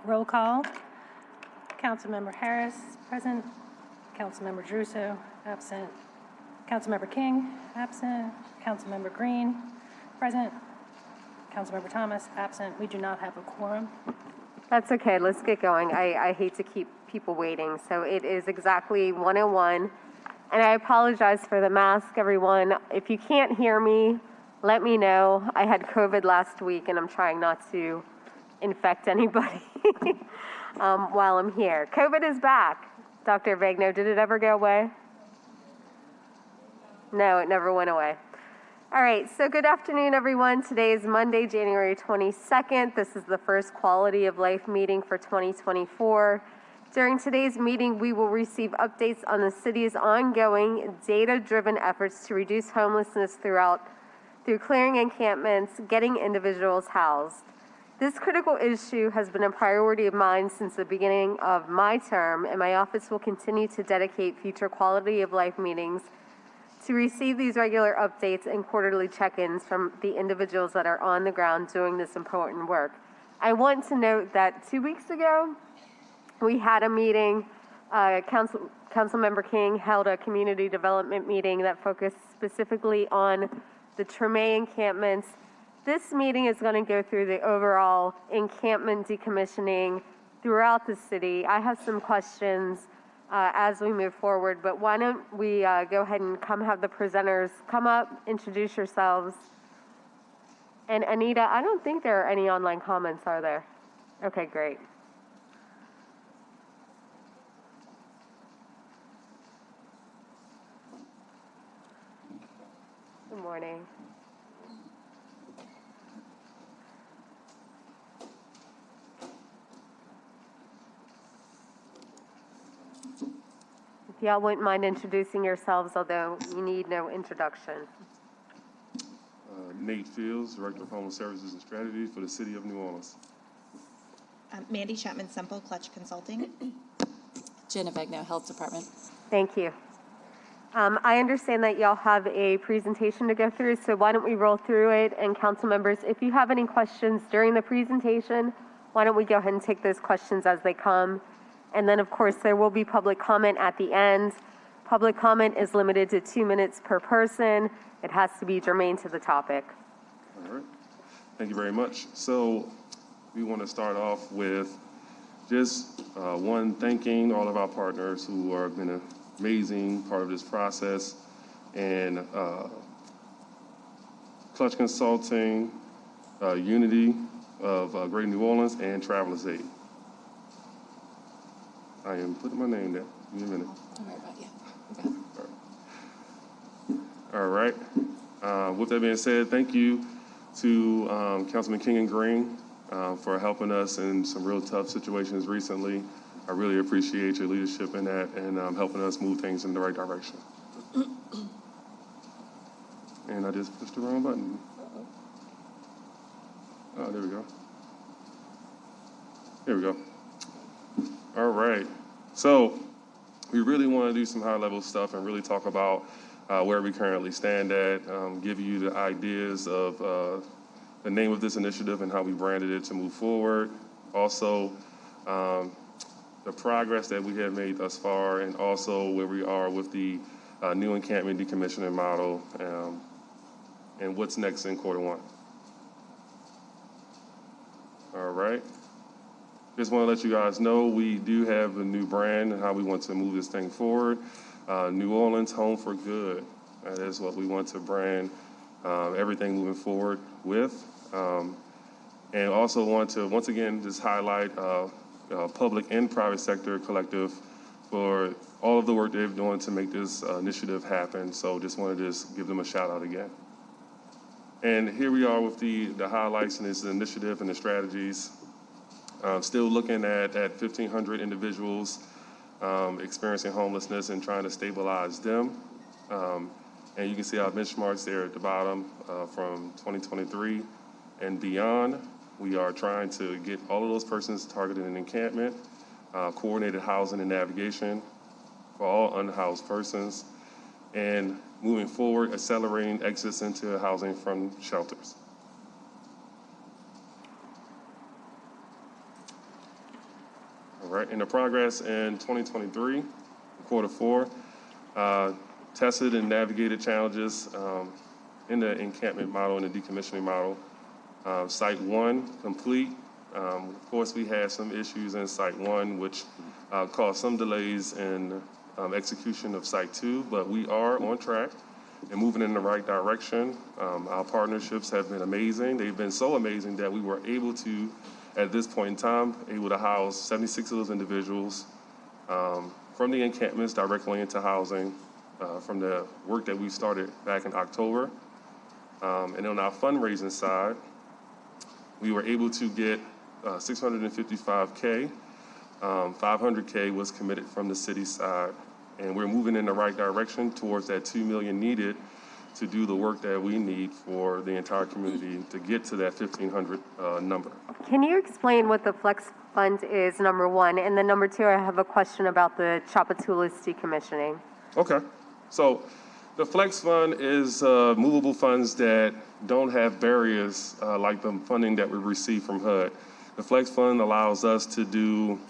Roll call. Councilmember Harris, present. Councilmember Druso, absent. Councilmember King, absent. Councilmember Green, present. Councilmember Thomas, absent. We do not have a quorum. That's okay. Let's get going. I hate to keep people waiting. So it is exactly 1:01. And I apologize for the mask, everyone. If you can't hear me, let me know. I had COVID last week, and I'm trying not to infect anybody while I'm here. COVID is back. Dr. Vagno, did it ever go away? No, it never went away. All right, so good afternoon, everyone. Today is Monday, January 22nd. This is the first Quality of Life meeting for 2024. During today's meeting, we will receive updates on the city's ongoing data-driven efforts to reduce homelessness through clearing encampments, getting individuals housed. This critical issue has been a priority of mine since the beginning of my term, and my office will continue to dedicate future Quality of Life meetings to receive these regular updates and quarterly check-ins from the individuals that are on the ground doing this important work. I want to note that 2 weeks ago, we had a meeting. Councilmember King held a community development meeting that focused specifically on the Treme encampments. This meeting is going to go through the overall encampment decommissioning throughout the city. I have some questions as we move forward, but why don't we go ahead and have the presenters come up, introduce yourselves. And Anita, I don't think there are any online comments, are there? Okay, great. Good morning. If y'all wouldn't mind introducing yourselves, although you need no introduction. Nate Fields, Director of Homeless Services and Strategy for the City of New Orleans. Mandy Chapman-Semple, Clutch Consulting. Jenna Begno, Health Department. Thank you. I understand that y'all have a presentation to go through, so why don't we roll through it? And council members, if you have any questions during the presentation, why don't we go ahead and take those questions as they come? And then, of course, there will be public comment at the end. Public comment is limited to 2 minutes per person. It has to be germane to the topic. All right. Thank you very much. So we want to start off with just thanking all of our partners who have been an amazing part of this process, and Clutch Consulting, Unity of Greater New Orleans, and Travelers Aid. I am putting my name there. Give me a minute. Don't worry about you. Okay. All right. With that being said, thank you to Councilman King and Green for helping us in some real tough situations recently. I really appreciate your leadership in that and helping us move things in the right direction. And I just pushed the wrong button. Oh, there we go. There we go. All right. So we really want to do some high-level stuff and really talk about where we currently stand at, give you the ideas of the name of this initiative and how we branded it to move forward. Also, the progress that we have made thus far, and also where we are with the new encampment decommissioning model, and what's next in Q1. All right. Just want to let you guys know we do have a new brand and how we want to move this thing forward. New Orleans, Home for Good. That is what we want to brand everything moving forward with. And also want to, once again, just highlight public and private sector collective for all of the work they've done to make this initiative happen. So just wanted to just give them a shout out again. And here we are with the highlights in this initiative and the strategies. Still looking at 1,500 individuals experiencing homelessness and trying to stabilize them. And you can see our benchmarks there at the bottom from 2023 and beyond. We are trying to get all of those persons targeted in encampment, coordinated housing and navigation for all unhoused persons, and moving forward, accelerating exits into housing from shelters. right. And the progress in 2023, quarter four, tested and navigated challenges in the encampment model and the decommissioning model. Site 1 complete. Of course, we had some issues in Site 1, which caused some delays in execution of Site 2, but we are on track and moving in the right direction. Our partnerships have been amazing. They've been so amazing that we were able to, at this point in time, able to house 76 of those individuals from the encampments directly into housing from the work that we started back in October. And on our fundraising side, we were able to get $655K. 500K was committed from the city side, and we're moving in the right direction towards that $2 million needed to do the work that we need for the entire community to get to that 1,500 number. Can you explain what the Flex Fund is, number one? And then number two, I have a question about the Chapatulas decommissioning. Okay, so the Flex Fund is movable funds that don't have barriers like the funding that we receive from HUD. The Flex Fund allows us to do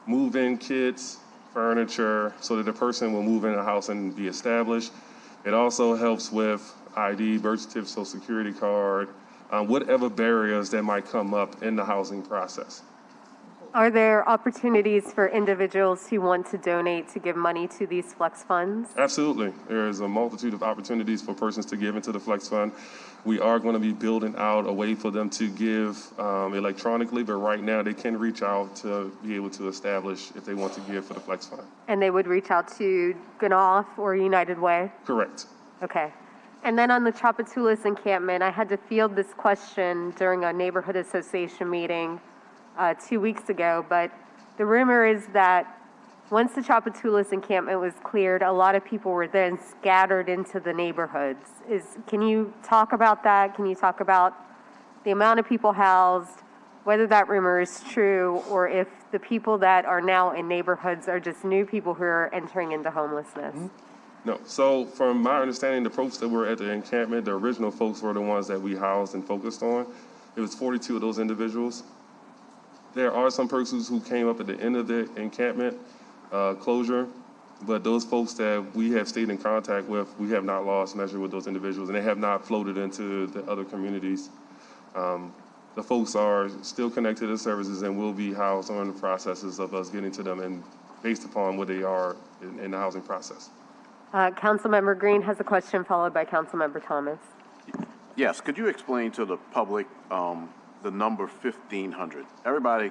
move-in kits, furniture, so that the person will move in a house and be established. It also helps with ID, birth certificate, social security card, whatever barriers that might come up in the housing process. Are there opportunities for individuals who want to donate to give money to these Flex Funds? Absolutely. There is a multitude of opportunities for persons to give into the Flex Fund. We are going to be building out a way for them to give electronically, but right now they can reach out to be able to establish if they want to give for the Flex Fund. And they would reach out to Ganoff or United Way? Correct. Okay. And then on the Chapatulas encampment, I had to field this question during a neighborhood association meeting 2 weeks ago, but the rumor is that once the Chapatulas encampment was cleared, a lot of people were then scattered into the neighborhoods. Can you talk about that? Can you talk about the amount of people housed, whether that rumor is true, or if the people that are now in neighborhoods are just new people who are entering into homelessness? No. So from my understanding, the folks that were at the encampment, the original folks were the ones that we housed and focused on. It was 42 of those individuals. There are some persons who came up at the end of the encampment closure, but those folks that we have stayed in contact with, we have not lost measure with those individuals, and they have not floated into the other communities. The folks are still connected to services and will be housed on the processes of us getting to them and based upon what they are in the housing process. Councilmember Green has a question, followed by Councilmember Thomas. Yes, could you explain to the public the number 1,500? Everybody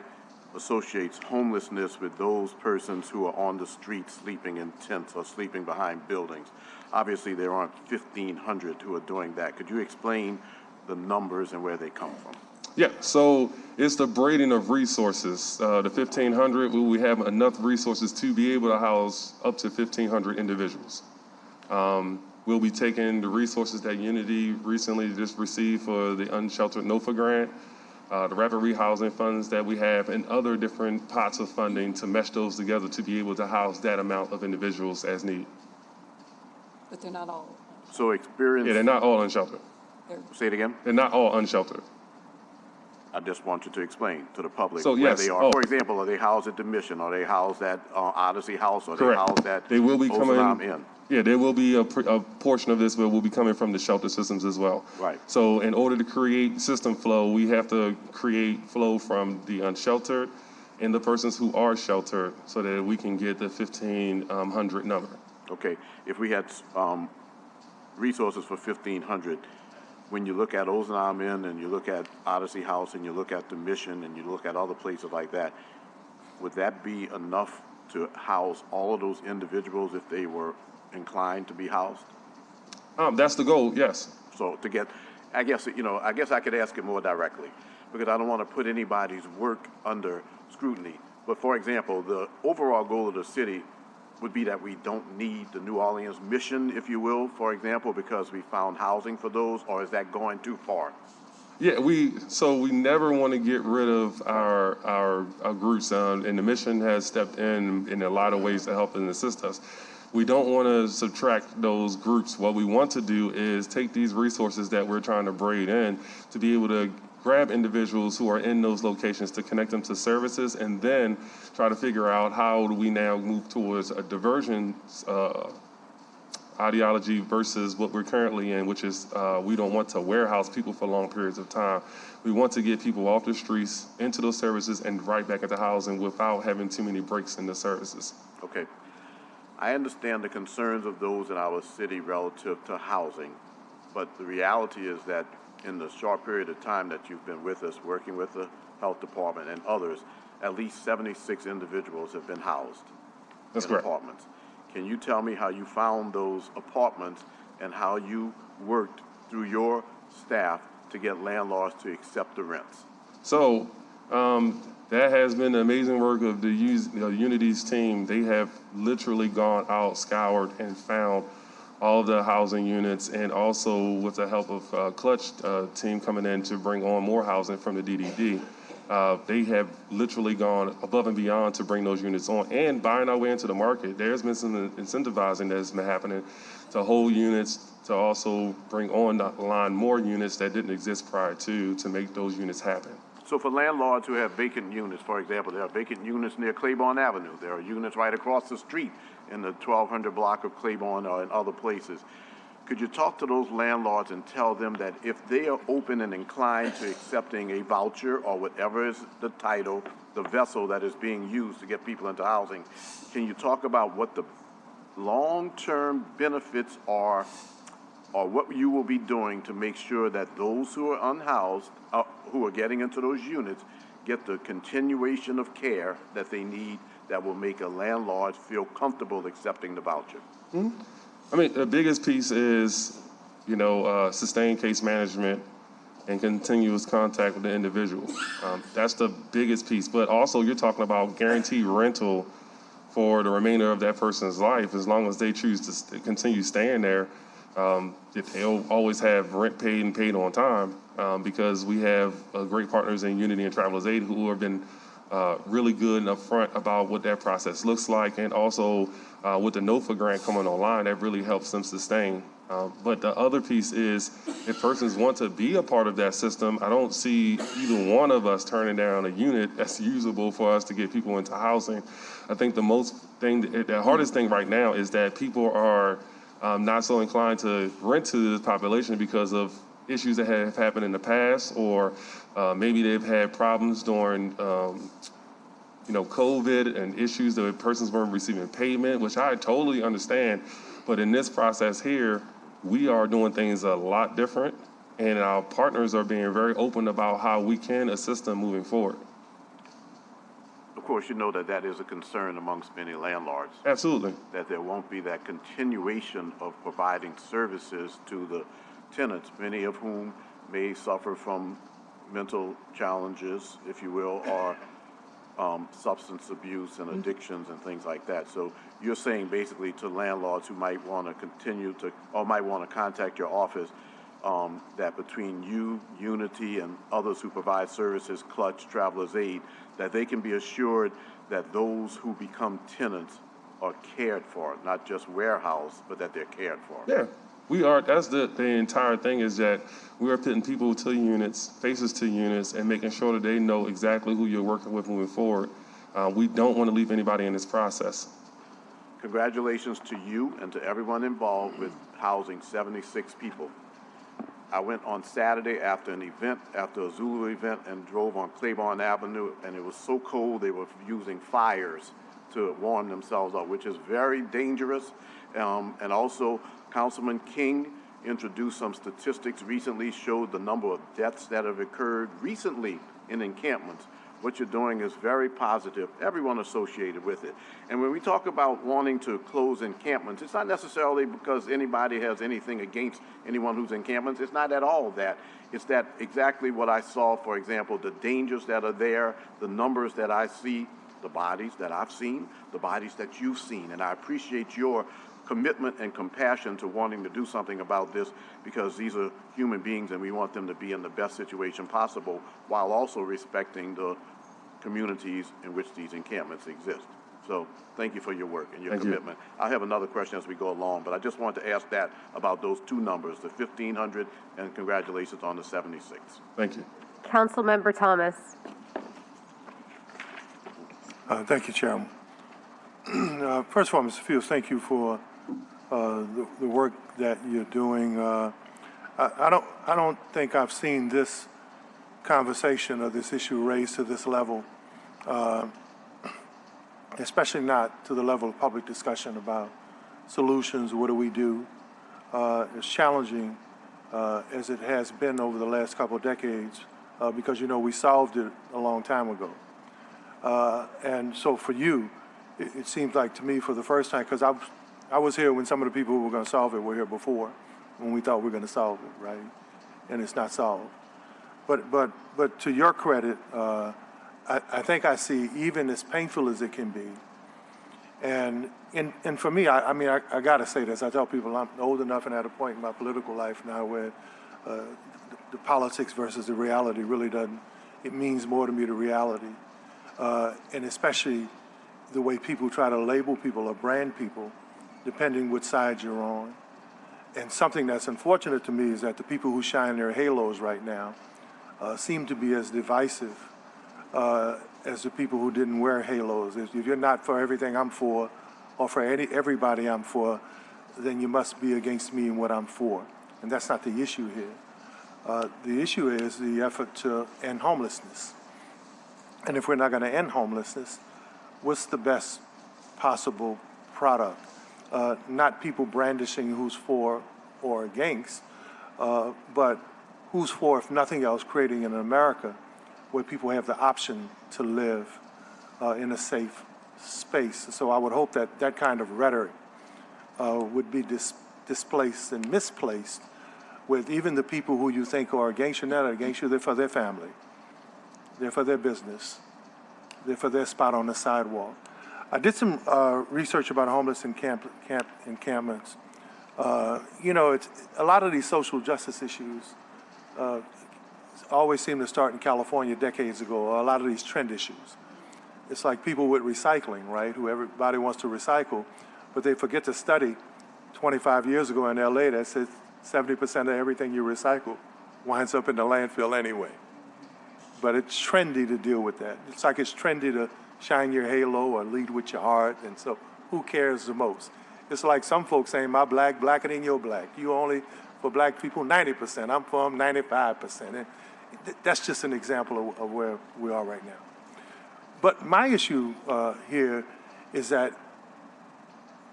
associates homelessness with those persons who are on the street sleeping in tents or sleeping behind buildings. Obviously, there aren't 1,500 who are doing that. Could you explain the numbers and where they come from? Yeah, so it's the braiding of resources. The 1,500, we have enough resources to be able to house up to 1,500 individuals. We'll be taking the resources that Unity recently just received for the Unsheltered NOFA grant, the rapid rehousing funds that we have, and other different pots of funding to mesh those together to be able to house that amount of individuals as needed. But they're not all, So experience. Yeah, they're not all unsheltered. Say it again. They're not all unsheltered. I just want you to explain to the public So, where yes. they are. Oh. For example, are they housed at the Mission? Are they housed at Odyssey House? Are Correct. they housed at They will be Ozanam coming. Inn? Yeah, there will be a portion of this, but will be coming from the shelter systems as well. Right. So in order to create system flow, we have to create flow from the unsheltered and the persons who are sheltered so that we can get the 1,500 number. Okay. If we had resources for 1,500, when you look at Ozanam Inn and you look at Odyssey House and you look at the Mission and you look at other places like that, would that be enough to house all of those individuals if they were inclined to be housed? That's the goal, yes. So to get, I guess I could ask it more directly because I don't want to put anybody's work under scrutiny. But for example, the overall goal of the city would be that we don't need the New Orleans Mission, if you will, for example, because we found housing for those, or is that going too far? Yeah, we never want to get rid of our groups, and the mission has stepped in a lot of ways to help and assist us. We don't want to subtract those groups. What we want to do is take these resources that we're trying to braid in to be able to grab individuals who are in those locations to connect them to services, and then try to figure out how do we now move towards a diversion ideology versus what we're currently in, which is we don't want to warehouse people for long periods of time. We want to get people off the streets into those services and right back into housing without having too many breaks in the services. Okay. I understand the concerns of those in our city relative to housing, but the reality is that in the short period of time that you've been with us, working with the health department and others, at least 76 individuals have been housed That's in correct. apartments. Can you tell me how you found those apartments and how you worked through your staff to get landlords to accept the rents? So that has been the amazing work of the Unity's team. They have literally gone out, scoured, and found all of the housing units, and also with the help of Clutch team coming in to bring on more housing from the DDD. They have literally gone above and beyond to bring those units on and buying our way into the market. There's been some incentivizing that's been happening to hold units, to also bring on the line more units that didn't exist prior to make those units happen. So for landlords who have vacant units, for example, there are vacant units near Claiborne Avenue. There are units right across the street in the 1200 block of Claiborne or in other places. Could you talk to those landlords and tell them that if they are open and inclined to accepting a voucher or whatever is the title, the vessel that is being used to get people into housing, can you talk about what the long-term benefits are, or what you will be doing to make sure that those who are unhoused, who are getting into those units, get the continuation of care that they need that will make a landlord feel comfortable accepting the voucher? I mean, the biggest piece is, sustained case management and continuous contact with the individual. That's the biggest piece. But also, you're talking about guaranteed rental for the remainder of that person's life, as long as they choose to continue staying there. They'll always have rent paid and paid on time, because we have great partners in Unity and Travelers Aid who have been really good and upfront about what that process looks like, and also with the NOFA grant coming online, that really helps them sustain. But the other piece is, if persons want to be a part of that system, I don't see either one of us turning down a unit that's usable for us to get people into housing. I think the hardest thing right now is that people are not so inclined to rent to this population because of issues that have happened in the past, or maybe they've had problems during COVID and issues that persons weren't receiving payment, which I totally understand. But in this process here, we are doing things a lot different, and our partners are being very open about how we can assist them moving forward. Of course, you know that is a concern amongst many landlords. Absolutely. That there won't be that continuation of providing services to the tenants, many of whom may suffer from mental challenges, if you will, or substance abuse and addictions and things like that. So you're saying basically to landlords who might want to continue to, or might want to contact your office, that between you, Unity, and others who provide services, Clutch, Travelers Aid, that they can be assured that those who become tenants are cared for, not just warehoused, but that they're cared for. Yeah, we are. That's the entire thing, is that we are putting people to units, faces to units, and making sure that they know exactly who you're working with moving forward. We don't want to leave anybody in this process. Congratulations to you and to everyone involved with housing 76 people. I went on Saturday after a Zulu event, and drove on Claiborne Avenue, and it was so cold they were using fires to warm themselves up, which is very dangerous. And also, Councilman King introduced some statistics recently, showed the number of deaths that have occurred recently in encampments. What you're doing is very positive, everyone associated with it. And when we talk about wanting to close encampments, it's not necessarily because anybody has anything against anyone who's in encampments. It's not at all that. It's that exactly what I saw, for example, the dangers that are there, the numbers that I see, the bodies that I've seen, the bodies that you've seen. And I appreciate your commitment and compassion to wanting to do something about this, because these are human beings and we want them to be in the best situation possible, while also respecting the communities in which these encampments exist. So thank you for your work and your commitment. I'll have another question as we go along, but I just wanted to ask that about those two numbers, the 1,500, and congratulations on the 76. Thank you. Councilmember Thomas. Thank you, Chairman. First of all, Mr. Fields, thank you for the work that you're doing. I don't think I've seen this conversation or this issue raised to this level, especially not to the level of public discussion about solutions. What do we do? It's challenging as it has been over the last couple of decades because, you know, we solved it a long time ago. And so for you, it seems like to me for the first time, because I was here when some of the people who were going to solve it were here before, when we thought we were going to solve it, right? And it's not solved. But to your credit, I think I see, even as painful as it can be, and for me, I mean, I got to say this. I tell people I'm old enough and at a point in my political life now where the politics versus the reality really doesn't, it means more to me, the reality. And especially the way people try to label people or brand people, depending which side you're on. And something that's unfortunate to me is that the people who shine their halos right now seem to be as divisive as the people who didn't wear halos. If you're not for everything I'm for, or for everybody I'm for, then you must be against me and what I'm for. And that's not the issue here. The issue is the effort to end homelessness. And if we're not going to end homelessness, what's the best possible product? Not people brandishing who's for or against, but who's for, if nothing else, creating an America where people have the option to live in a safe space. So I would hope that that kind of rhetoric would be displaced and misplaced with even the people who you think are against you, not against you, they're for their family. They're for their business. They're for their spot on the sidewalk. I did some research about homeless encampments. You know, a lot of these social justice issues always seem to start in California decades ago, or a lot of these trend issues. It's like people with recycling, right, who everybody wants to recycle, but they forget to study 25 years ago in LA that said 70% of everything you recycle winds up in the landfill anyway. But it's trendy to deal with that. It's like it's trendy to shine your halo or lead with your heart, and so who cares the most? It's like some folks saying, my black, blacker than your black. You only, for black people, 90%. I'm for them, 95%. And that's just an example of where we are right now. But my issue here is that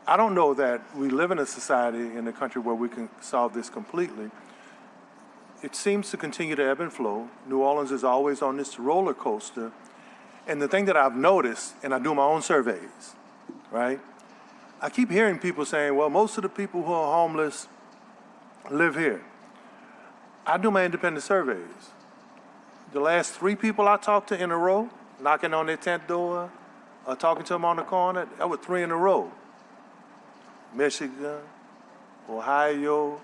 I don't know that we live in a society in a country where we can solve this completely. It seems to continue to ebb and flow. New Orleans is always on this roller coaster. And the thing that I've noticed, and I do my own surveys, right? I keep hearing people saying, well, most of the people who are homeless live here. I do my independent surveys. The last 3 people I talked to in a row, knocking on their tent door, or talking to them on the corner, that was 3 in a row. Michigan, Ohio,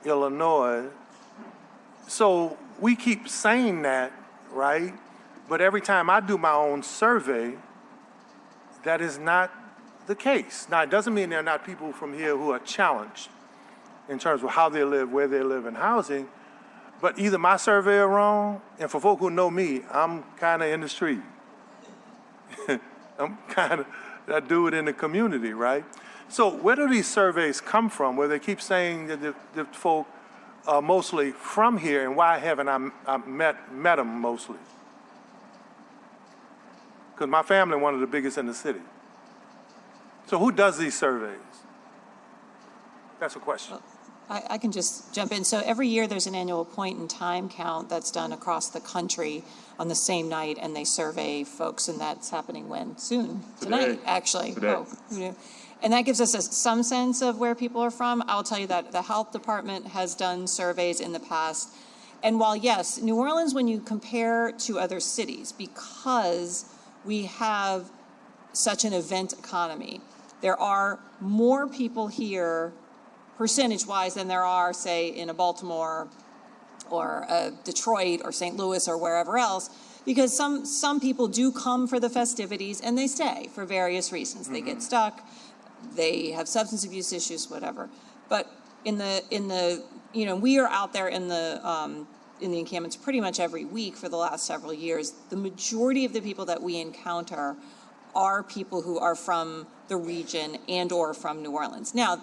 Illinois. So we keep saying that, right? But every time I do my own survey, that is not the case. Now, it doesn't mean there are not people from here who are challenged in terms of how they live, where they live, and housing, but either my survey are wrong, and for folk who know me, I'm kind of in the street. I'm kind of that dude in the community, right? So where do these surveys come from, where they keep saying that the folk are mostly from here, and why haven't I met them mostly? Because my family one of the biggest in the city. So who does these surveys? That's a question. I can just jump in. So every year there's an annual point in time count that's done across the country on the same night, and they survey folks, and that's happening when? Soon. Tonight, actually. Today. Oh, who knew? And that gives us some sense of where people are from. I'll tell you that the health department has done surveys in the past. And while, yes, New Orleans, when you compare to other cities, because we have such an event economy, there are more people here percentage-wise than there are, say, in a Baltimore or a Detroit or St. Louis or wherever else, because some people do come for the festivities and they stay for various reasons. They get stuck, they have substance abuse issues, whatever. But in the we are out there in the in the encampments pretty much every week for the last several years, the majority of the people that we encounter are people who are from the region and or from New Orleans. Now,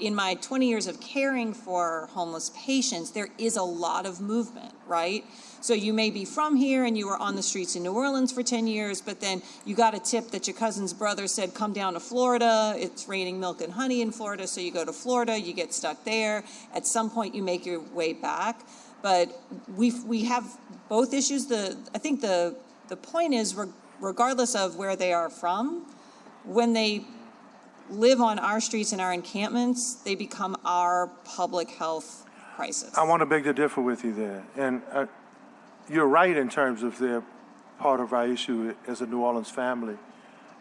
in my 20 years of caring for homeless patients, there is a lot of movement, right? So you may be from here and you were on the streets in New Orleans for 10 years, but then you got a tip that your cousin's brother said, come down to Florida. It's raining milk and honey in Florida, so you go to Florida, you get stuck there. At some point, you make your way back. But we have both issues. I think the point is, regardless of where they are from, when they live on our streets and our encampments, they become our public health crisis. I want to beg to differ with you there. And you're right in terms of they're part of our issue as a New Orleans family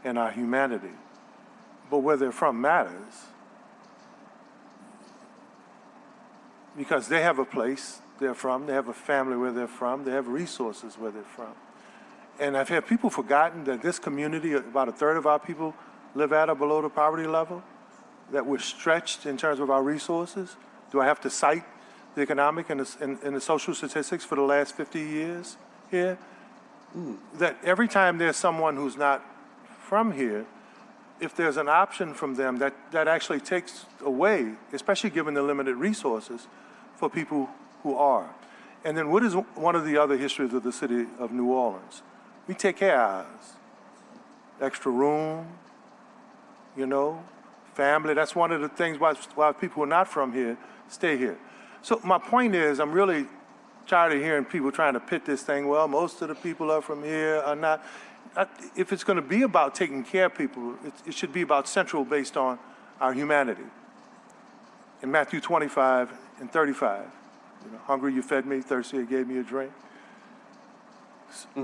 and our humanity. But where they're from matters. Because they have a place they're from, they have a family where they're from, they have resources where they're from. And I've had people forgotten that this community, about a third of our people live at or below the poverty level, that we're stretched in terms of our resources. Do I have to cite the economic and the social statistics for the last 50 years here? That every time there's someone who's not from here, if there's an option from them, that actually takes away, especially given the limited resources, for people who are. And then what is one of the other histories of the city of New Orleans? We take care of ours. Extra room, you know, family. That's one of the things why people who are not from here stay here. So my point is, I'm really tired of hearing people trying to pit this thing. Well, most of the people are from here are not. If it's going to be about taking care of people, it should be about central based on our humanity. In Matthew 25 and 35, you know, hungry, you fed me, thirsty, you gave me a drink.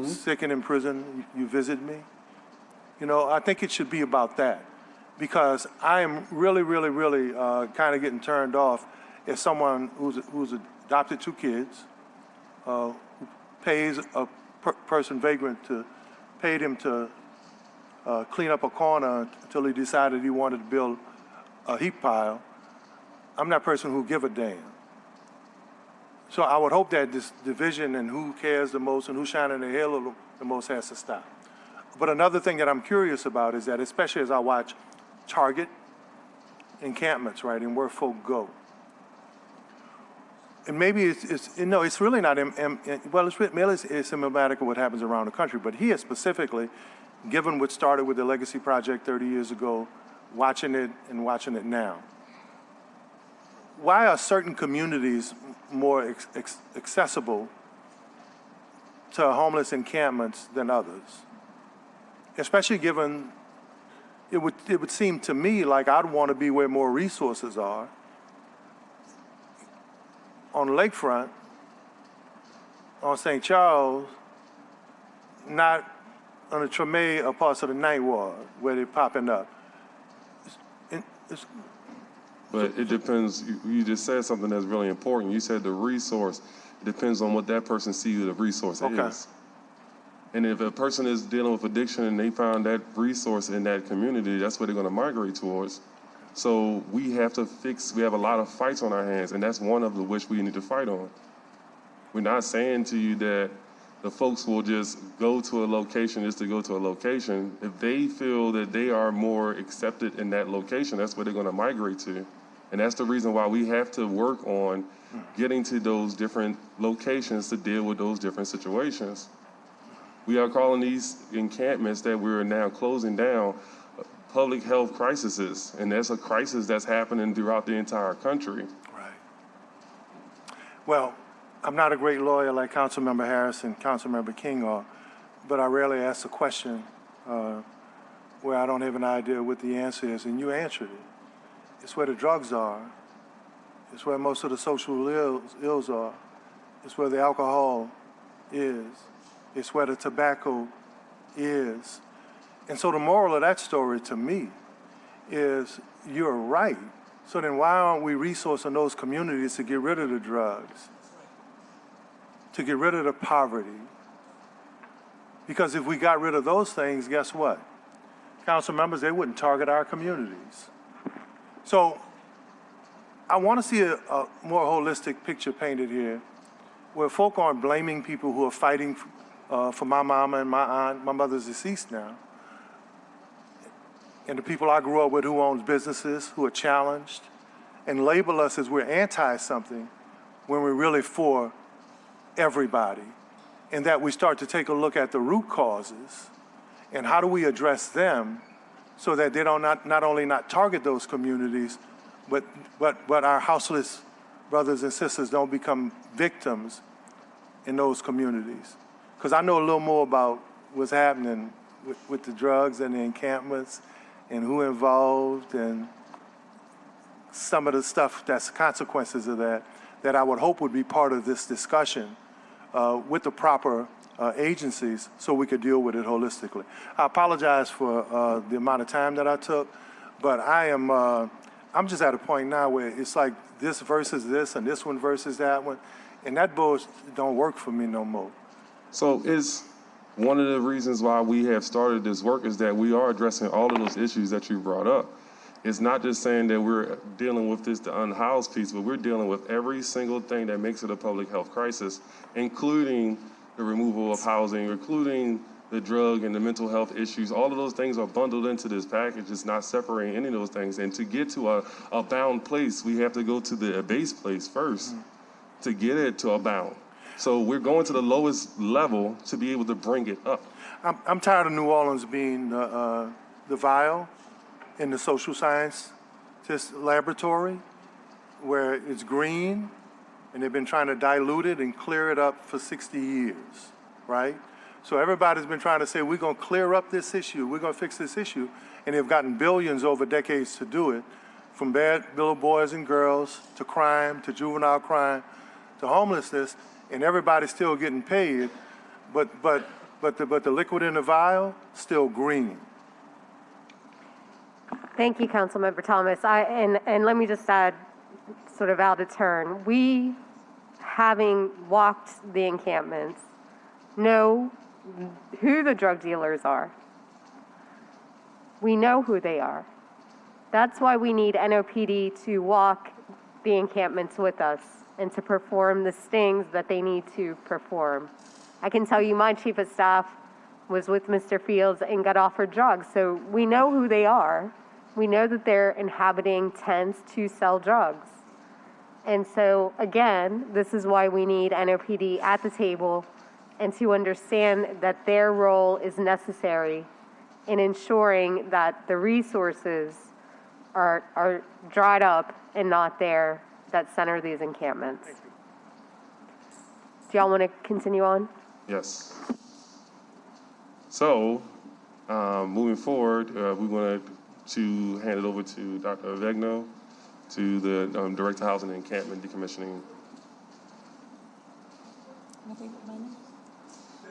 Sick and in prison, you visit me. You know, I think it should be about that, because I am really kind of getting turned off as someone who's adopted 2 kids, who pays a person vagrant to paid him to clean up a corner until he decided he wanted to build a heap pile. I'm that person who give a damn. So I would hope that this division and who cares the most and who's shining their hair the most has to stop. But another thing that I'm curious about is that, especially as I watch Target encampments, right, and where folk go. And maybe it's really not, it's emblematic of what happens around the country, but here specifically, given what started with the Legacy Project 30 years ago, watching it now. Why are certain communities more accessible to homeless encampments than others? Especially given, it would seem to me like I'd want to be where more resources are. On the lakefront, on St. Charles, not on the Treme or parts of the Ninth Ward where they're popping up. But it depends. You just said something that's really important. You said the resource. It depends on what that person sees the resource is. And if a person is dealing with addiction and they found that resource in that community, that's what they're going to migrate towards. So we have a lot of fights on our hands, and that's one of the which we need to fight on. We're not saying to you that the folks will just go to a location just to go to a location. If they feel that they are more accepted in that location, that's where they're going to migrate to. And that's the reason why we have to work on getting to those different locations to deal with those different situations. We are calling these encampments that we're now closing down public health crises, and that's a crisis that's happening throughout the entire country. Right. Well, I'm not a great lawyer like Councilmember Harris and Councilmember King are, but I rarely ask a question where I don't have an idea what the answer is, and you answered it. It's where the drugs are. It's where most of the social ills are. It's where the alcohol is. It's where the tobacco is. And so the moral of that story to me is you're right. So then why aren't we resourcing those communities to get rid of the drugs, to get rid of the poverty? Because if we got rid of those things, guess what? Council members, they wouldn't target our communities. So I want to see a more holistic picture painted here where folk aren't blaming people who are fighting for my mama and my aunt. My mother's deceased now. And the people I grew up with who owns businesses, who are challenged, and label us as we're anti-something when we're really for everybody. And that we start to take a look at the root causes and how do we address them so that they don't not only not target those communities, but our houseless brothers and sisters don't become victims in those communities. Because I know a little more about what's happening with the drugs and the encampments and who involved and some of the stuff that's consequences of that I would hope would be part of this discussion with the proper agencies so we could deal with it holistically. I apologize for the amount of time that I took, but I'm just at a point now where it's like this versus this and this one versus that one, and that bullshit don't work for me no more. So is one of the reasons why we have started this work is that we are addressing all of those issues that you brought up. It's not just saying that we're dealing with this, the unhoused piece, but we're dealing with every single thing that makes it a public health crisis, including the removal of housing, including the drug and the mental health issues. All of those things are bundled into this package. It's not separating any of those things. And to get to a bound place, we have to go to the base place first to get it to a bound. So we're going to the lowest level to be able to bring it up. I'm tired of New Orleans being the vial in the social science laboratory where it's green and they've been trying to dilute it and clear it up for 60 years, right? So everybody's been trying to say, we're gonna clear up this issue, we're gonna fix this issue, and they've gotten billions over decades to do it, from bad little boys and girls to crime, to juvenile crime, to homelessness, and everybody's still getting paid, but the liquid in the vial, still green. Thank you, Councilmember Thomas. And let me just add, sort of out of turn, we, having walked the encampments, know who the drug dealers are. We know who they are. That's why we need NOPD to walk the encampments with us and to perform the stings that they need to perform. I can tell you my chief of staff was with Mr. Fields and got offered drugs, so we know who they are. We know that they're inhabiting tents to sell drugs. And so, again, this is why we need NOPD at the table and to understand that their role is necessary in ensuring that the resources are dried up and not there that center these encampments. Do y'all want to continue on? Yes. So, moving forward, we want to hand it over to Dr. Avegno, to the Director of Housing and Encampment Decommissioning.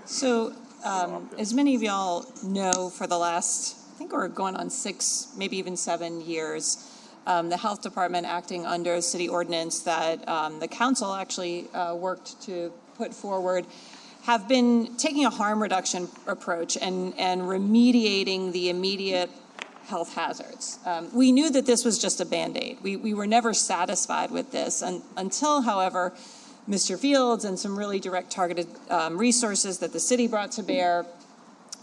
So, as many of y'all know, for the last, I think we're going on 6, maybe even 7 years, the Health Department, acting under a city ordinance that the council actually worked to put forward, have been taking a harm reduction approach and remediating the immediate health hazards. We knew that this was just a Band-Aid. We were never satisfied with this until, however, Mr. Fields and some really direct targeted resources that the city brought to bear,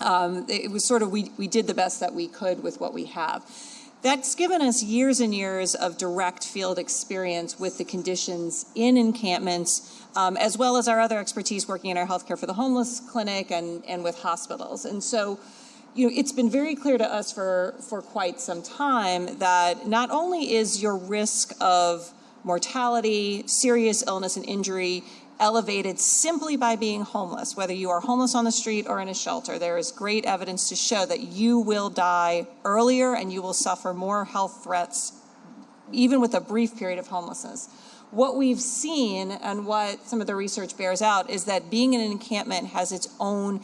it was sort of, we did the best that we could with what we have. That's given us years and years of direct field experience with the conditions in encampments, as well as our other expertise working in our healthcare for the homeless clinic and with hospitals. And so, you know, it's been very clear to us for quite some time that not only is your risk of mortality, serious illness and injury elevated simply by being homeless, whether you are homeless on the street or in a shelter, there is great evidence to show that you will die earlier and you will suffer more health threats, even with a brief period of homelessness. What we've seen and what some of the research bears out is that being in an encampment has its own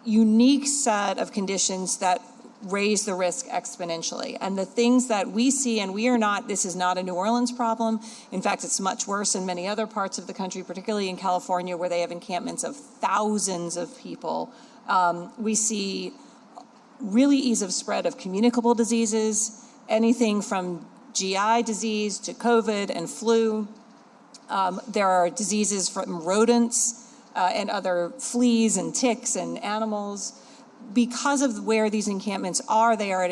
unique set of conditions that raise the risk exponentially. And the things that we see, and we are not, this is not a New Orleans problem. In fact, it's much worse in many other parts of the country, particularly in California, where they have encampments of thousands of people. We see really ease of spread of communicable diseases, anything from GI disease to COVID and flu. There are diseases from rodents and other fleas and ticks and animals. Because of where these encampments are, they are at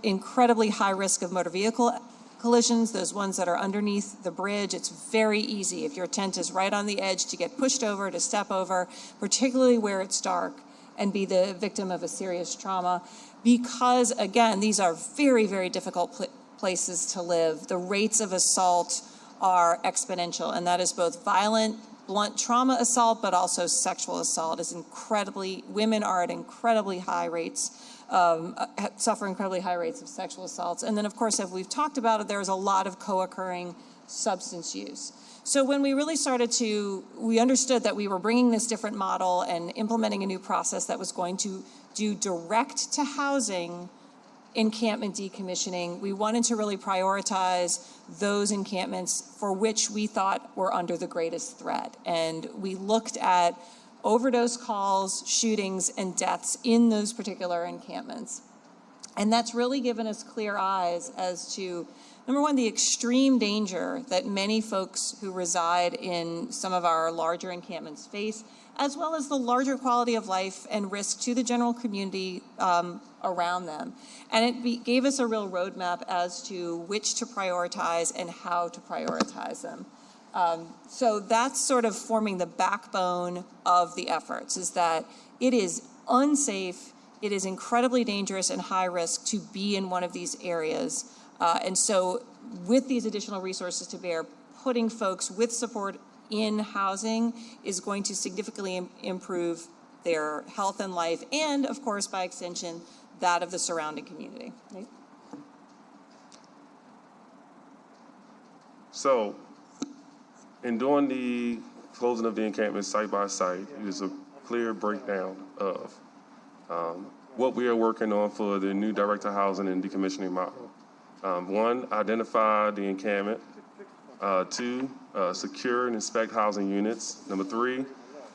incredibly high risk of motor vehicle collisions, those ones that are underneath the bridge. It's very easy if your tent is right on the edge to get pushed over, to step over, particularly where it's dark, and be the victim of a serious trauma. Because, again, these are very, very difficult places to live. The rates of assault are exponential, and that is both violent, blunt trauma assault, but also sexual assault is women are at incredibly high rates, suffer incredibly high rates of sexual assaults. And then, of course, as we've talked about it, there's a lot of co-occurring substance use. So when we really we understood that we were bringing this different model and implementing a new process that was going to do direct to housing encampment decommissioning, we wanted to really prioritize those encampments for which we thought were under the greatest threat. And we looked at overdose calls, shootings, and deaths in those particular encampments. And that's really given us clear eyes as to, number one, the extreme danger that many folks who reside in some of our larger encampments face, as well as the larger quality of life and risk to the general community around them. And it gave us a real roadmap as to which to prioritize and how to prioritize them. So that's sort of forming the backbone of the efforts, is that it is unsafe, it is incredibly dangerous and high risk to be in one of these areas. And so with these additional resources to bear, putting folks with support in housing is going to significantly improve their health and life, and of course, by extension, that of the surrounding community. Right? So, in doing the closing of the encampment site by site, there's a clear breakdown of what we are working on for the new direct to housing and decommissioning model. One, identify the encampment. Two, secure and inspect housing units. Number three,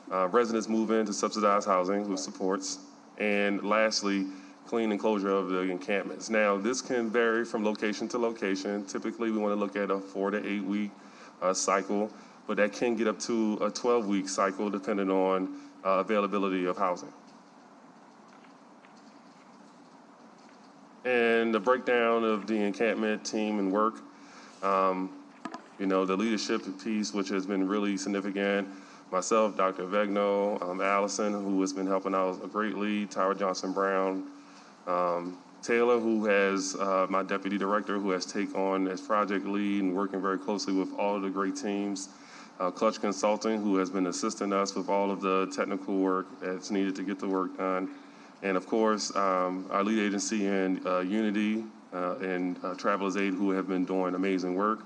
residents move into subsidized housing with supports. And lastly, clean and closure of the encampments. Now, this can vary from location to location. Typically, we want to look at a 4 to 8 week cycle, but that can get up to a 12-week cycle depending on availability of housing. And the breakdown of the encampment team and work, the leadership piece, which has been really significant. Myself, Dr. Vegno, Allison, who has been helping out greatly, Tyra Johnson-Brown, Taylor, who has my deputy director, who has taken on as project lead and working very closely with all of the great teams. Clutch Consulting, who has been assisting us with all of the technical work that's needed to get the work done. And of course, our lead agency in Unity and Travelers Aid, who have been doing amazing work.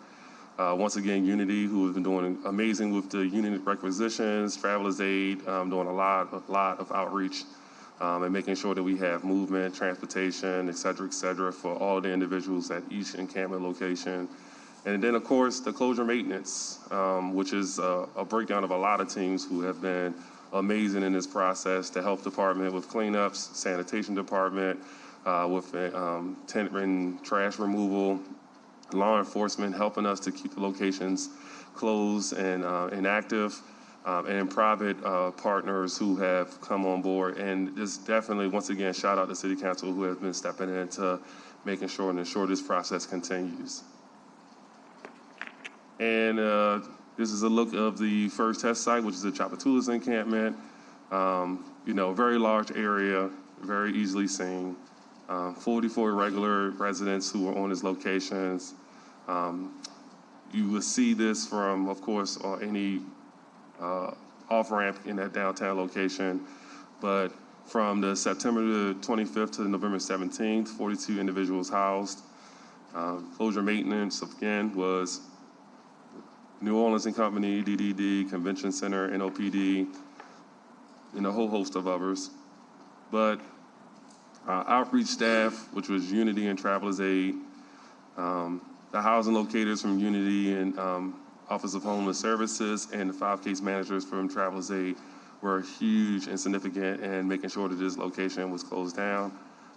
Once again, Unity, who has been doing amazing with the unit requisitions, Travelers Aid, doing a lot of outreach and making sure that we have movement, transportation, et cetera, for all the individuals at each encampment location. And then, of course, the closure maintenance, which is a breakdown of a lot of teams who have been amazing in this process. The health department with cleanups, sanitation department with tent and trash removal, law enforcement helping us to keep the locations closed and active, and private partners who have come on board. And just definitely, once again, shout out to City Council who has been stepping into making sure and ensure this process continues. And this is a look of the first test site, which is the Chapatulas encampment. Very large area, very easily seen. 44 regular residents who are on these locations. You will see this from, of course, any off-ramp in that downtown location. But from the September the 25th to November 17th, 42 individuals housed. Closure maintenance, again, was New Orleans and Company, DDD, Convention Center, NOPD, and a whole host of others. But outreach staff, which was Unity and Travelers Aid, the housing locators from Unity and Office of Homeless Services, and the 5 case managers from Travelers Aid were huge and significant in making sure that this location was closed down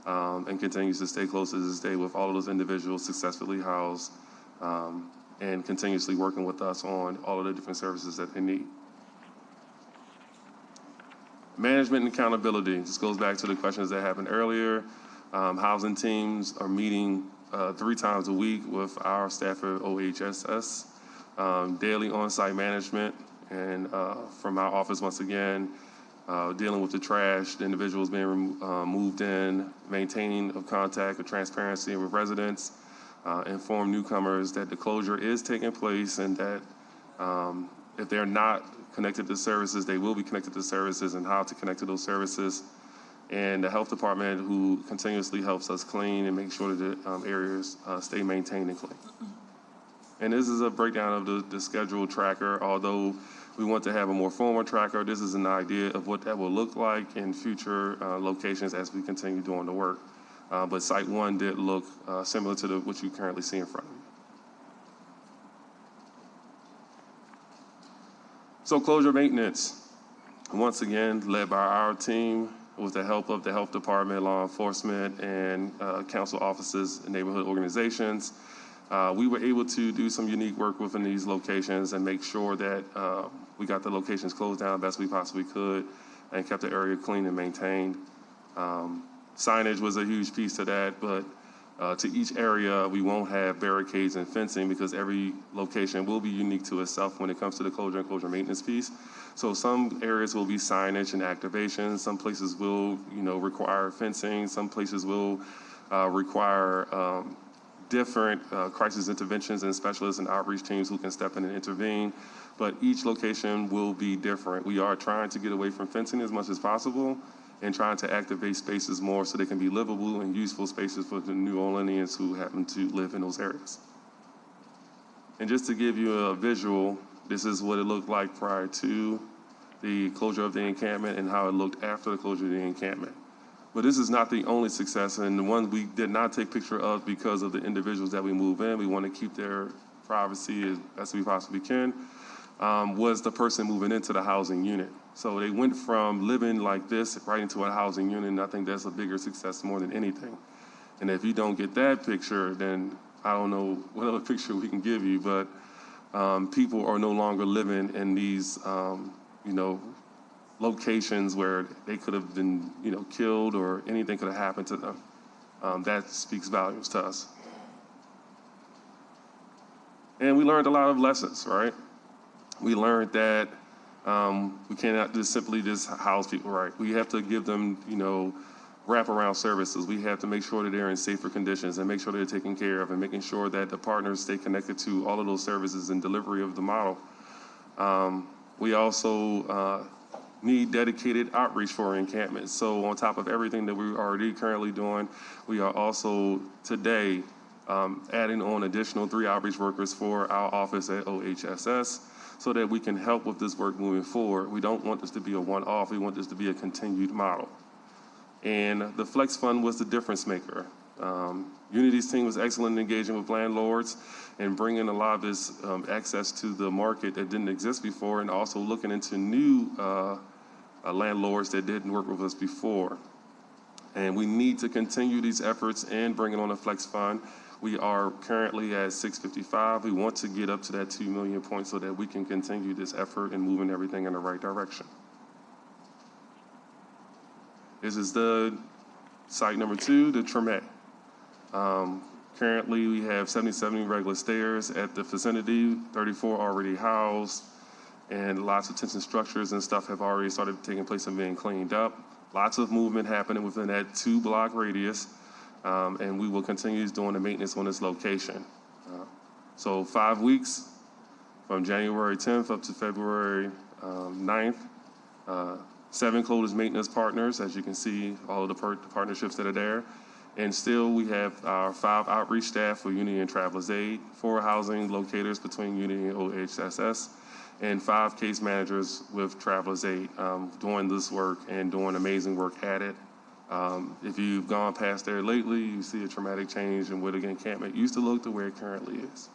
and continues to stay closed to this day with all of those individuals successfully housed and continuously working with us on all of the different services that they need. Management and accountability. This goes back to the questions that happened earlier. Housing teams are meeting 3 times a week with our staff at OHSS, daily on-site management, and from our office, once again, dealing with the trash, the individuals being moved in, maintaining of contact of transparency with residents, inform newcomers that the closure is taking place and that if they're not connected to services, they will be connected to services and how to connect to those services. And the health department, who continuously helps us clean and make sure that the areas stay maintained and clean. And this is a breakdown of the schedule tracker. Although we want to have a more formal tracker, this is an idea of what that will look like in future locations as we continue doing the work. But Site 1 did look similar to what you currently see in front of you. So closure maintenance, once again, led by our team with the help of the health department, law enforcement, and council offices and neighborhood organizations. We were able to do some unique work within these locations and make sure that we got the locations closed down best we possibly could and kept the area clean and maintained. Signage was a huge piece to that, but to each area, we won't have barricades and fencing because every location will be unique to itself when it comes to the closure and closure maintenance piece. So some areas will be signage and activation. Some places will, require fencing. Some places will require different crisis interventions and specialists and outreach teams who can step in and intervene. But each location will be different. We are trying to get away from fencing as much as possible and trying to activate spaces more so they can be livable and useful spaces for the New Orleanians who happen to live in those areas. And just to give you a visual, this is what it looked like prior to the closure of the encampment and how it looked after the closure of the encampment. But this is not the only success, and the one we did not take picture of because of the individuals that we move in. We want to keep their privacy as best we possibly can, was the person moving into the housing unit. So they went from living like this right into a housing unit, and I think that's a bigger success more than anything. And if you don't get that picture, then I don't know what other picture we can give you, but people are no longer living in these, locations where they could have been, killed or anything could have happened to them. That speaks volumes to us. And we learned a lot of lessons, right? We learned that we cannot just simply house people, right? We have to give them, wraparound services. We have to make sure that they're in safer conditions and make sure they're taken care of and making sure that the partners stay connected to all of those services and delivery of the model. We also need dedicated outreach for encampments. So on top of everything that we're already currently doing, we are also today adding on additional 3 outreach workers for our office at OHSS so that we can help with this work moving forward. We don't want this to be a one-off. We want this to be a continued model. And the Flex Fund was the difference maker. Unity's team was excellent in engaging with landlords and bringing a lot of this access to the market that didn't exist before, and also looking into new landlords that didn't work with us before. And we need to continue these efforts and bring it on a Flex Fund. We are currently at 655. We want to get up to that 2 million point so that we can continue this effort and moving everything in the right direction. This is the site number 2, the Tremé. Currently, we have 77 regular stairs at the vicinity, 34 already housed, and lots of tension structures and stuff have already started taking place and being cleaned up. Lots of movement happening within that 2-block radius, and we will continue doing the maintenance on this location. So 5 weeks, from January 10th up to February 9th, 7 closure maintenance partners, as you can see, all of the partnerships that are there. And still, we have our 5 outreach staff for Unity and Travelers Aid, 4 housing locators between Unity and OHSS, and 5 case managers with Travelers Aid doing this work and doing amazing work at it. If you've gone past there lately, you see a dramatic change in what encampment used to look to where it currently is.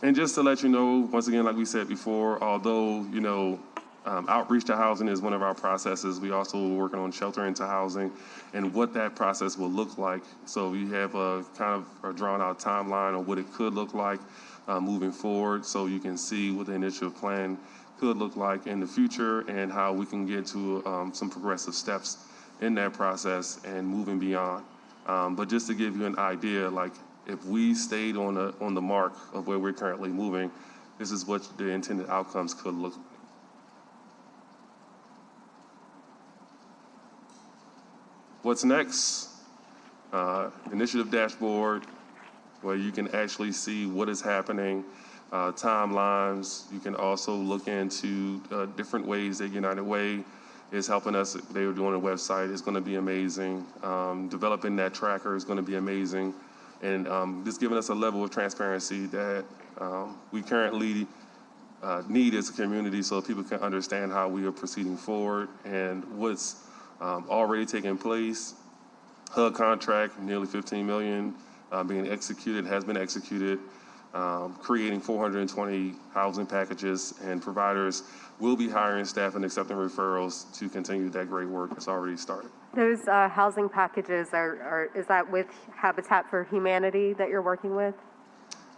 And just to let you know, once again, like we said before, although, Outreach to housing is one of our processes. We also are working on shelter into housing and what that process will look like. So we have a kind of a drawn out timeline on what it could look like moving forward, so you can see what the initiative plan could look like in the future and how we can get to some progressive steps in that process and moving beyond. But just to give you an idea, like if we stayed on the mark of where we're currently moving, this is what the intended outcomes could look like. What's next? Initiative dashboard, where you can actually see what is happening, timelines. You can also look into different ways that United Way is helping us. They were doing a website. It's going to be amazing. Developing that tracker is going to be amazing. And just giving us a level of transparency that we currently need as a community so people can understand how we are proceeding forward and what's already taking place. HUD contract, nearly $15 million being executed, has been executed, creating 420 housing packages, and providers will be hiring staff and accepting referrals to continue that great work that's already started. Those housing packages is that with Habitat for Humanity that you're working with?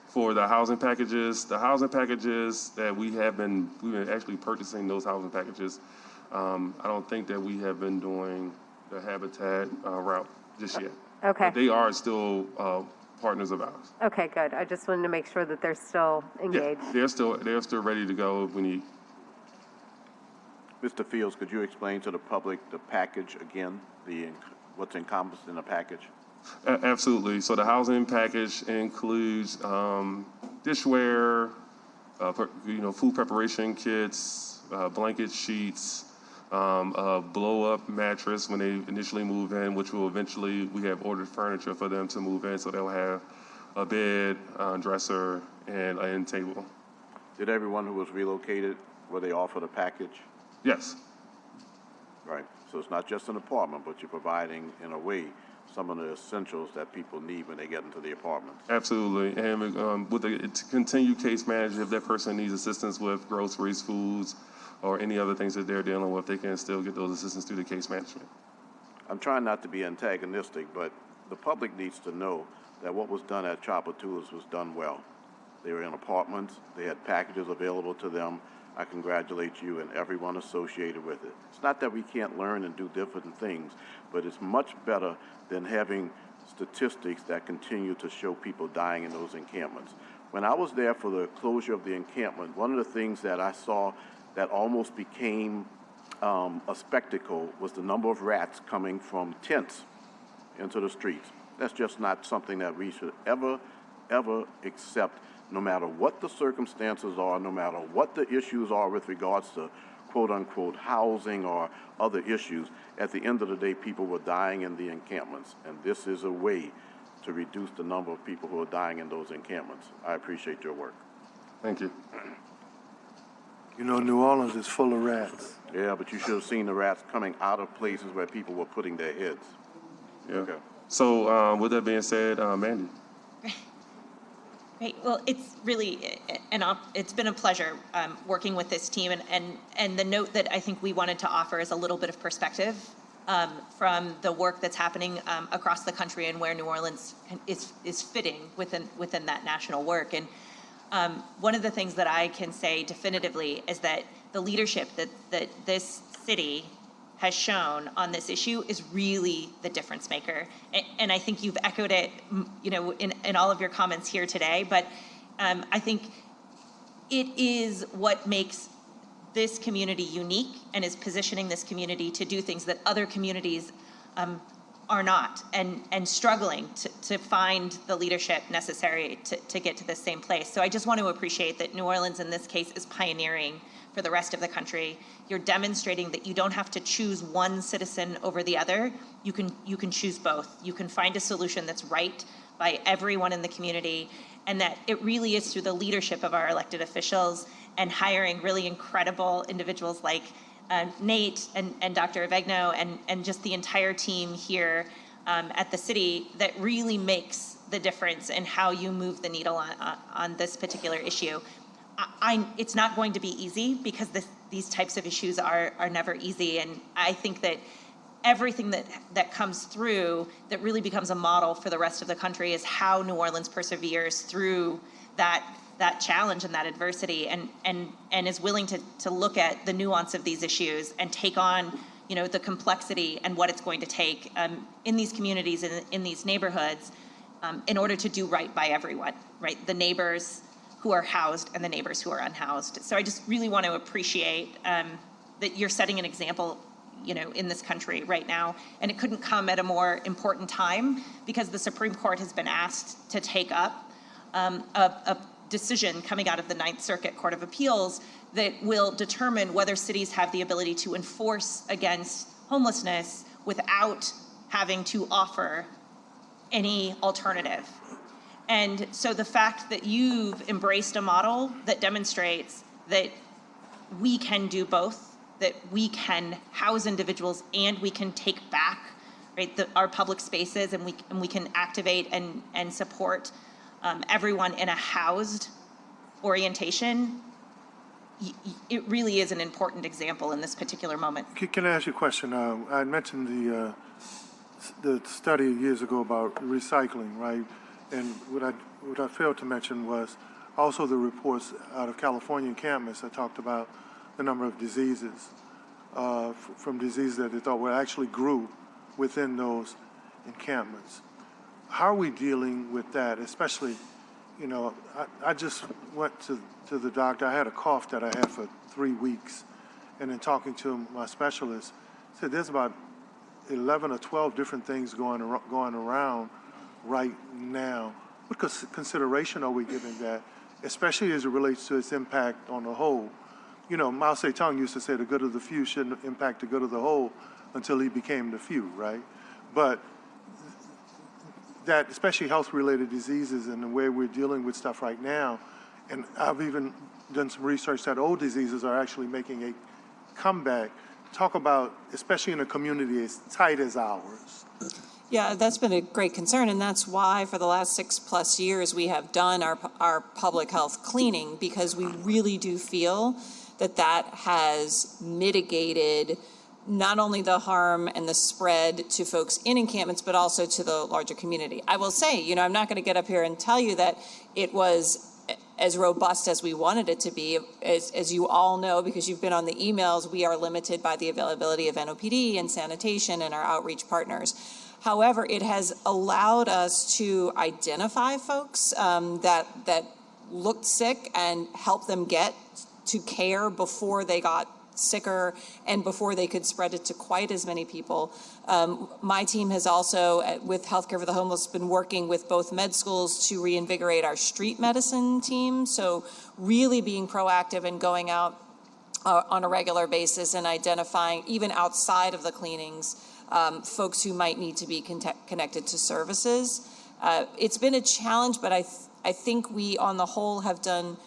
For the housing packages that we've been actually purchasing those housing packages. I don't think that we have been doing the Habitat route just yet. Okay. But they are still partners of ours. Okay, good. I just wanted to make sure that they're still engaged. Yeah, they're still ready to go if we need. Mr. Fields, could you explain to the public the package again, what's encompassed in the package? Absolutely. So the housing package includes dishware, food preparation kits, blanket sheets, a blow-up mattress when they initially move in, which we have ordered furniture for them to move in, so they'll have a bed, dresser, and an end table. Did everyone who was relocated, were they offered a package? Yes. Right. So it's not just an apartment, but you're providing, in a way, some of the essentials that people need when they get into the apartments. Absolutely. And with the continued case management, if that person needs assistance with groceries, foods, or any other things that they're dealing with, they can still get those assistance through the case management. I'm trying not to be antagonistic, but the public needs to know that what was done at Chapatulas was done well. They were in apartments. They had packages available to them. I congratulate you and everyone associated with it. It's not that we can't learn and do different things, but it's much better than having statistics that continue to show people dying in those encampments. When I was there for the closure of the encampment, one of the things that I saw that almost became a spectacle was the number of rats coming from tents into the streets. That's just not something that we should ever accept, no matter what the circumstances are, no matter what the issues are with regards to quote-unquote housing or other issues. At the end of the day, people were dying in the encampments, and this is a way to reduce the number of people who are dying in those encampments. I appreciate your work. Thank you. You know, New Orleans is full of rats. Yeah, but you should have seen the rats coming out of places where people were putting their heads. Yeah. Okay. So with that being said, Mandy. Great. Well, it's really it's been a pleasure working with this team, and the note that I think we wanted to offer is a little bit of perspective from the work that's happening across the country and where New Orleans is fitting within that national work. And one of the things that I can say definitively is that the leadership that this city has shown on this issue is really the difference maker. And I think you've echoed it, in all of your comments here today, but I think it is what makes this community unique and is positioning this community to do things that other communities are not, and struggling to find the leadership necessary to get to the same place. So I just want to appreciate that New Orleans in this case is pioneering for the rest of the country. You're demonstrating that you don't have to choose one citizen over the other. You can choose both. You can find a solution that's right by everyone in the community, and that it really is through the leadership of our elected officials and hiring really incredible individuals like Nate and Dr. Avegno and just the entire team here at the city that really makes the difference in how you move the needle on this particular issue. it's not going to be easy because these types of issues are never easy. And I think that everything that comes through that really becomes a model for the rest of the country is how New Orleans perseveres through that challenge and that adversity, and is willing to look at the nuance of these issues and take on, you know, the complexity and what it's going to take in these communities and in these neighborhoods in order to do right by everyone, right? The neighbors who are housed and the neighbors who are unhoused. So I just really want to appreciate that you're setting an example, you know, in this country right now. And it couldn't come at a more important time because the Supreme Court has been asked to take up a decision coming out of the Ninth Circuit Court of Appeals that will determine whether cities have the ability to enforce against homelessness without having to offer any alternative. And so the fact that you've embraced a model that demonstrates that we can do both, that we can house individuals and we can take back, right, our public spaces, and we can activate and support everyone in a housed orientation, it really is an important example in this particular moment. Can I ask you a question? I mentioned the study years ago about recycling, right? And what I failed to mention was also the reports out of California encampments that talked about the number of diseases, from diseases that they thought were actually grew within those encampments. How are we dealing with that? Especially, you know, I just went to the doctor. I had a cough that I had for 3 weeks, and then talking to my specialist, said there's about 11 or 12 different things going around right now. What consideration are we giving that, especially as it relates to its impact on the whole? You know, Mao Zedong used to say the good of the few shouldn't impact the good of the whole until he became the few, right? But that, especially health-related diseases and the way we're dealing with stuff right now, and I've even done some research that old diseases are actually making a comeback. Talk about, especially in a community as tight as ours. Yeah, that's been a great concern, and that's why for the last 6+ years we have done our public health cleaning, because we really do feel that has mitigated not only the harm and the spread to folks in encampments, but also to the larger community. I will say, you know, I'm not going to get up here and tell you that it was as robust as we wanted it to be. As you all know, because you've been on the emails, we are limited by the availability of NOPD and sanitation and our outreach partners. However, it has allowed us to identify folks that looked sick and help them get to care before they got sicker and before they could spread it to quite as many people. My team has also, with Healthcare for the Homeless, been working with both med schools to reinvigorate our street medicine team. So really being proactive and going out on a regular basis and identifying, even outside of the cleanings, folks who might need to be connected to services. It's been a challenge, but I think we, on the whole, have done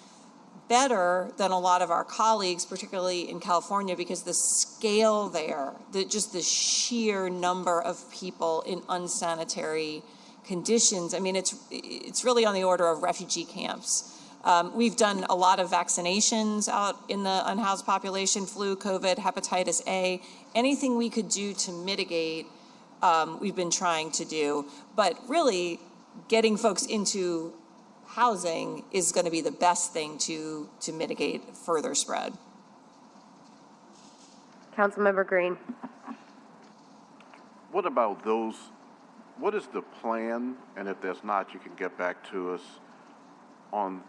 better than a lot of our colleagues, particularly in California, because the scale there, just the sheer number of people in unsanitary conditions. I mean, it's really on the order of refugee camps. We've done a lot of vaccinations out in the unhoused population, flu, COVID, hepatitis A. Anything we could do to mitigate, we've been trying to do. But really, getting folks into housing is going to be the best thing to mitigate further spread. Councilmember Green. What about those, what is the plan, and if there's not, you can get back to us, on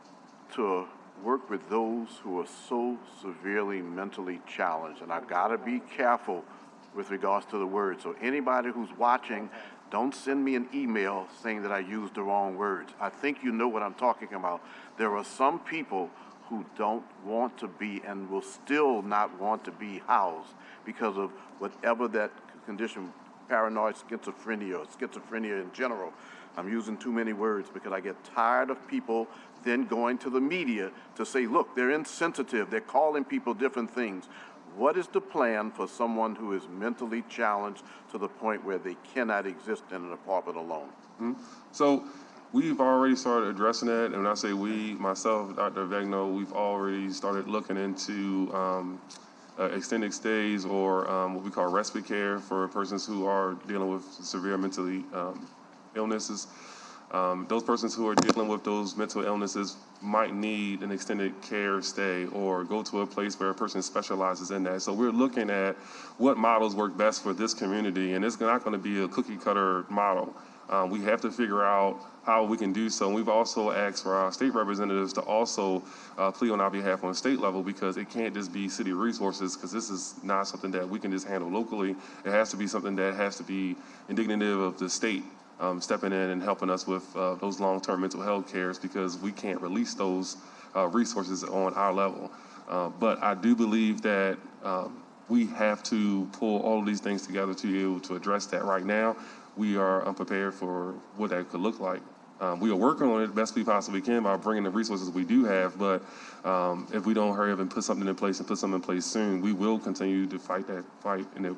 to work with those who are so severely mentally challenged? And I've got to be careful with regards to the words. So anybody who's watching, don't send me an email saying that I used the wrong words. I think you know what I'm talking about. There are some people who don't want to be and will still not want to be housed because of whatever that condition, paranoid schizophrenia or schizophrenia in general. I'm using too many words because I get tired of people then going to the media to say, look, they're insensitive, they're calling people different things. What is the plan for someone who is mentally challenged to the point where they cannot exist in an apartment alone? So we've already started addressing that. And when I say we, myself, Dr. Vegno, we've already started looking into extended stays or what we call respite care for persons who are dealing with severe mentally illnesses. Those persons who are dealing with those mental illnesses might need an extended care stay or go to a place where a person specializes in that. So we're looking at what models work best for this community, and it's not going to be a cookie cutter model. We have to figure out how we can do so. And we've also asked for our state representatives to also plead on our behalf on state level, because it can't just be city resources, because this is not something that we can just handle locally. It has to be something that has to be indicative of the state stepping in and helping us with those long-term mental health cares, because we can't release those resources on our level. But I do believe that we have to pull all of these things together to be able to address that. Right now, we are unprepared for what that could look like. We are working on it the best we possibly can by bringing the resources we do have, but if we don't hurry up and put something in place and put something in place soon, we will continue to fight that fight, and it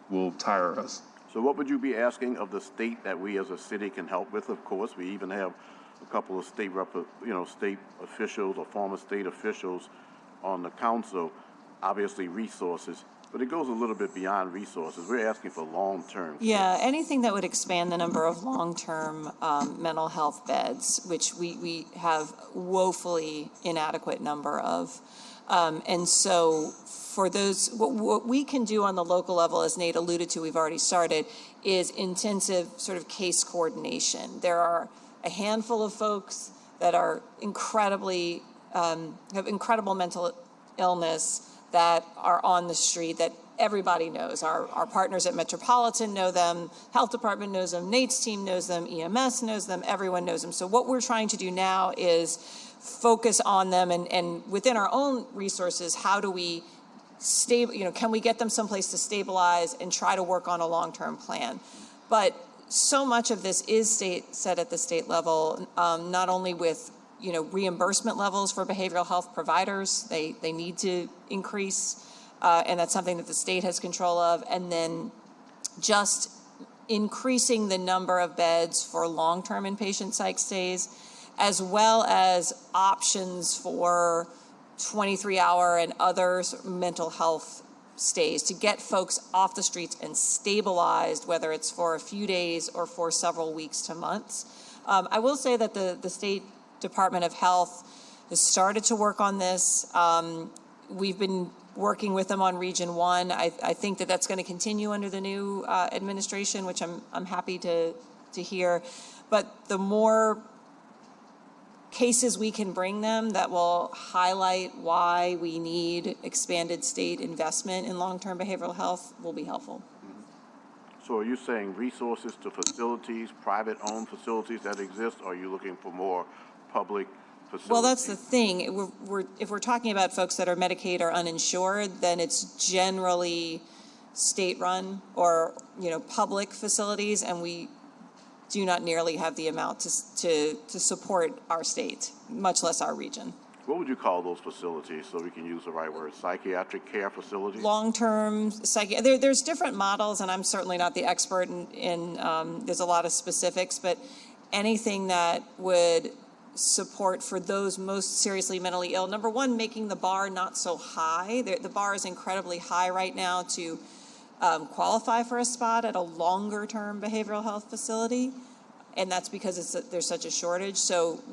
will tire us. So what would you be asking of the state that we as a city can help with? Of course, we even have a couple of state officials or former state officials on the council, obviously resources, but it goes a little bit beyond resources. We're asking for long-term care. Yeah, anything that would expand the number of long-term mental health beds, which we have woefully inadequate number of. And so for those, what we can do on the local level, as Nate alluded to, we've already started, is intensive sort of case coordination. There are a handful of folks that are incredibly, have incredible mental illness that are on the street that everybody knows. Our partners at Metropolitan know them, Health Department knows them, Nate's team knows them, EMS knows them, everyone knows them. So what we're trying to do now is focus on them, and within our own resources, how do we can we get them someplace to stabilize and try to work on a long-term plan? But so much of this is set at the state level, not only with reimbursement levels for behavioral health providers, they need to increase, and that's something that the state has control of, and then just increasing the number of beds for long-term inpatient psych stays, as well as options for 23-hour and other mental health stays to get folks off the streets and stabilized, whether it's for a few days or for several weeks to months. I will say that the State Department of Health has started to work on this. We've been working with them on Region 1. I think that that's going to continue under the new administration, which I'm happy to hear. But the more cases we can bring them that will highlight why we need expanded state investment in long-term behavioral health will be helpful. So are you saying resources to facilities, private-owned facilities that exist, or are you looking for more public facilities? Well, that's the thing. If we're talking about folks that are Medicaid or uninsured, then it's generally state-run or public facilities, and we do not nearly have the amount to support our state, much less our region. What would you call those facilities, so we can use the right word? Psychiatric care facilities? Long-term there's different models, and I'm certainly not the expert in there's a lot of specifics, but anything that would support for those most seriously mentally ill. Number one, making the bar not so high. The bar is incredibly high right now to qualify for a spot at a longer-term behavioral health facility, and that's because there's such a shortage. So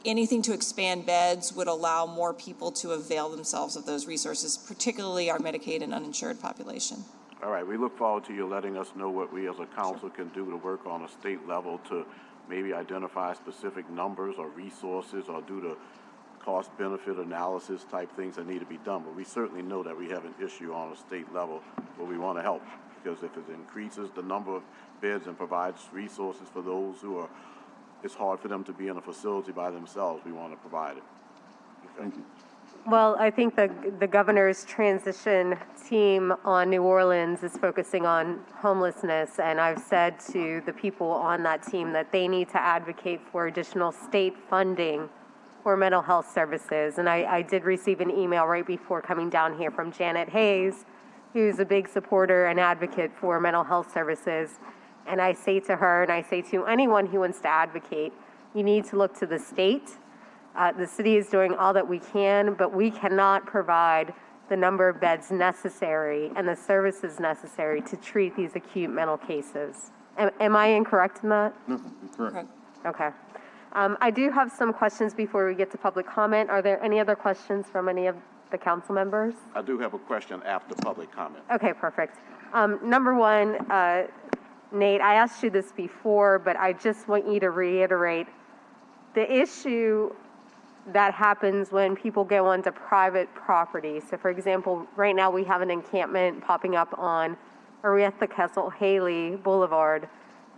anything to expand beds would allow more people to avail themselves of those resources, particularly our Medicaid and uninsured population. All right, we look forward to you letting us know what we as a council can do to work on a state level to maybe identify specific numbers or resources or do the cost-benefit analysis type things that need to be done. But we certainly know that we have an issue on a state level where we want to help, because if it increases the number of beds and provides resources for those who are, it's hard for them to be in a facility by themselves, we want to provide it. Thank you. Well, I think the governor's transition team on New Orleans is focusing on homelessness, and I've said to the people on that team that they need to advocate for additional state funding for mental health services. And I did receive an email right before coming down here from Janet Hayes, who's a big supporter and advocate for mental health services. And I say to her, and I say to anyone who wants to advocate, you need to look to the state. The city is doing all that we can, but we cannot provide the number of beds necessary and the services necessary to treat these acute mental cases. Am I incorrect in that? No, you're correct. Okay. I do have some questions before we get to public comment. Are there any other questions from any of the council members? I do have a question after public comment. Okay, perfect. Number one, Nate, I asked you this before, but I just want you to reiterate the issue that happens when people go onto private property. So for example, right now we have an encampment popping up on Aretha Kessel Haley Boulevard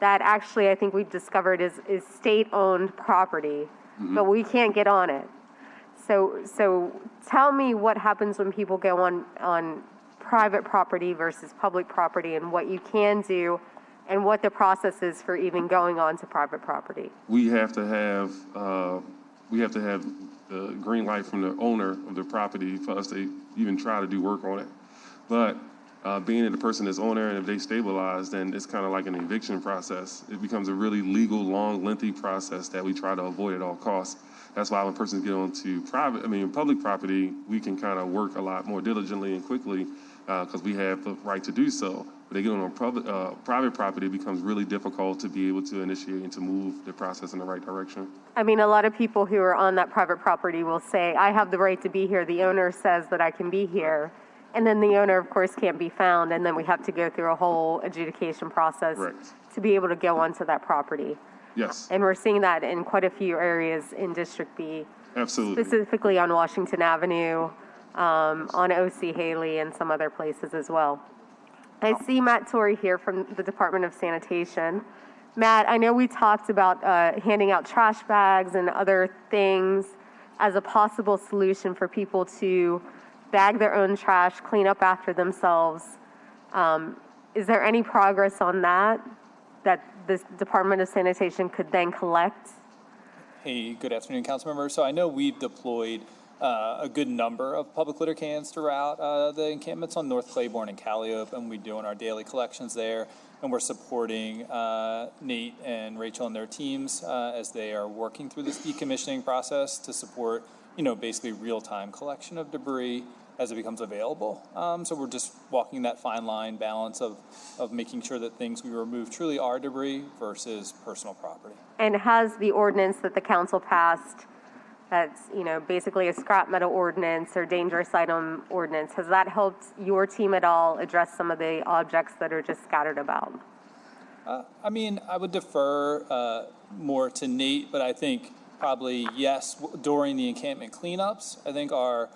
that actually I think we've discovered is state-owned property, but we can't get on it. So tell me what happens when people go on private property versus public property and what you can do and what the process is for even going on to private property. We have to have the green light from the owner of the property for us to even try to do work on it. But being that the person is owner and if they stabilize, then it's kind of like an eviction process. It becomes a really legal, long, lengthy process that we try to avoid at all costs. That's why when persons get onto public property, we can kind of work a lot more diligently and quickly because we have the right to do so. But they get on private property, it becomes really difficult to be able to initiate and to move the process in the right direction. I mean, a lot of people who are on that private property will say, I have the right to be here. The owner says that I can be here. And then the owner, of course, can't be found. And then we have to go through a whole adjudication process to be able to go onto that property. Yes. And we're seeing that in quite a few areas in District B. Absolutely. Specifically on Washington Avenue, on O.C. Haley, and some other places as well. I see Matt Torrey here from the Department of Sanitation. Matt, I know we talked about handing out trash bags and other things as a possible solution for people to bag their own trash, clean up after themselves. Is there any progress on that the Department of Sanitation could then collect? Hey, good afternoon, council members. So I know we've deployed a good number of public litter cans throughout the encampments on North Claiborne and Calliope, and we're doing our daily collections there. And we're supporting Nate and Rachel and their teams as they are working through this decommissioning process to support, basically real-time collection of debris as it becomes available. So we're just walking that fine line balance of making sure that things we remove truly are debris versus personal property. And has the ordinance that the council passed, that's basically a scrap metal ordinance or dangerous item ordinance, has that helped your team at all address some of the objects that are just scattered about? I would defer more to Nate, but I think probably yes, during the encampment cleanups. I think our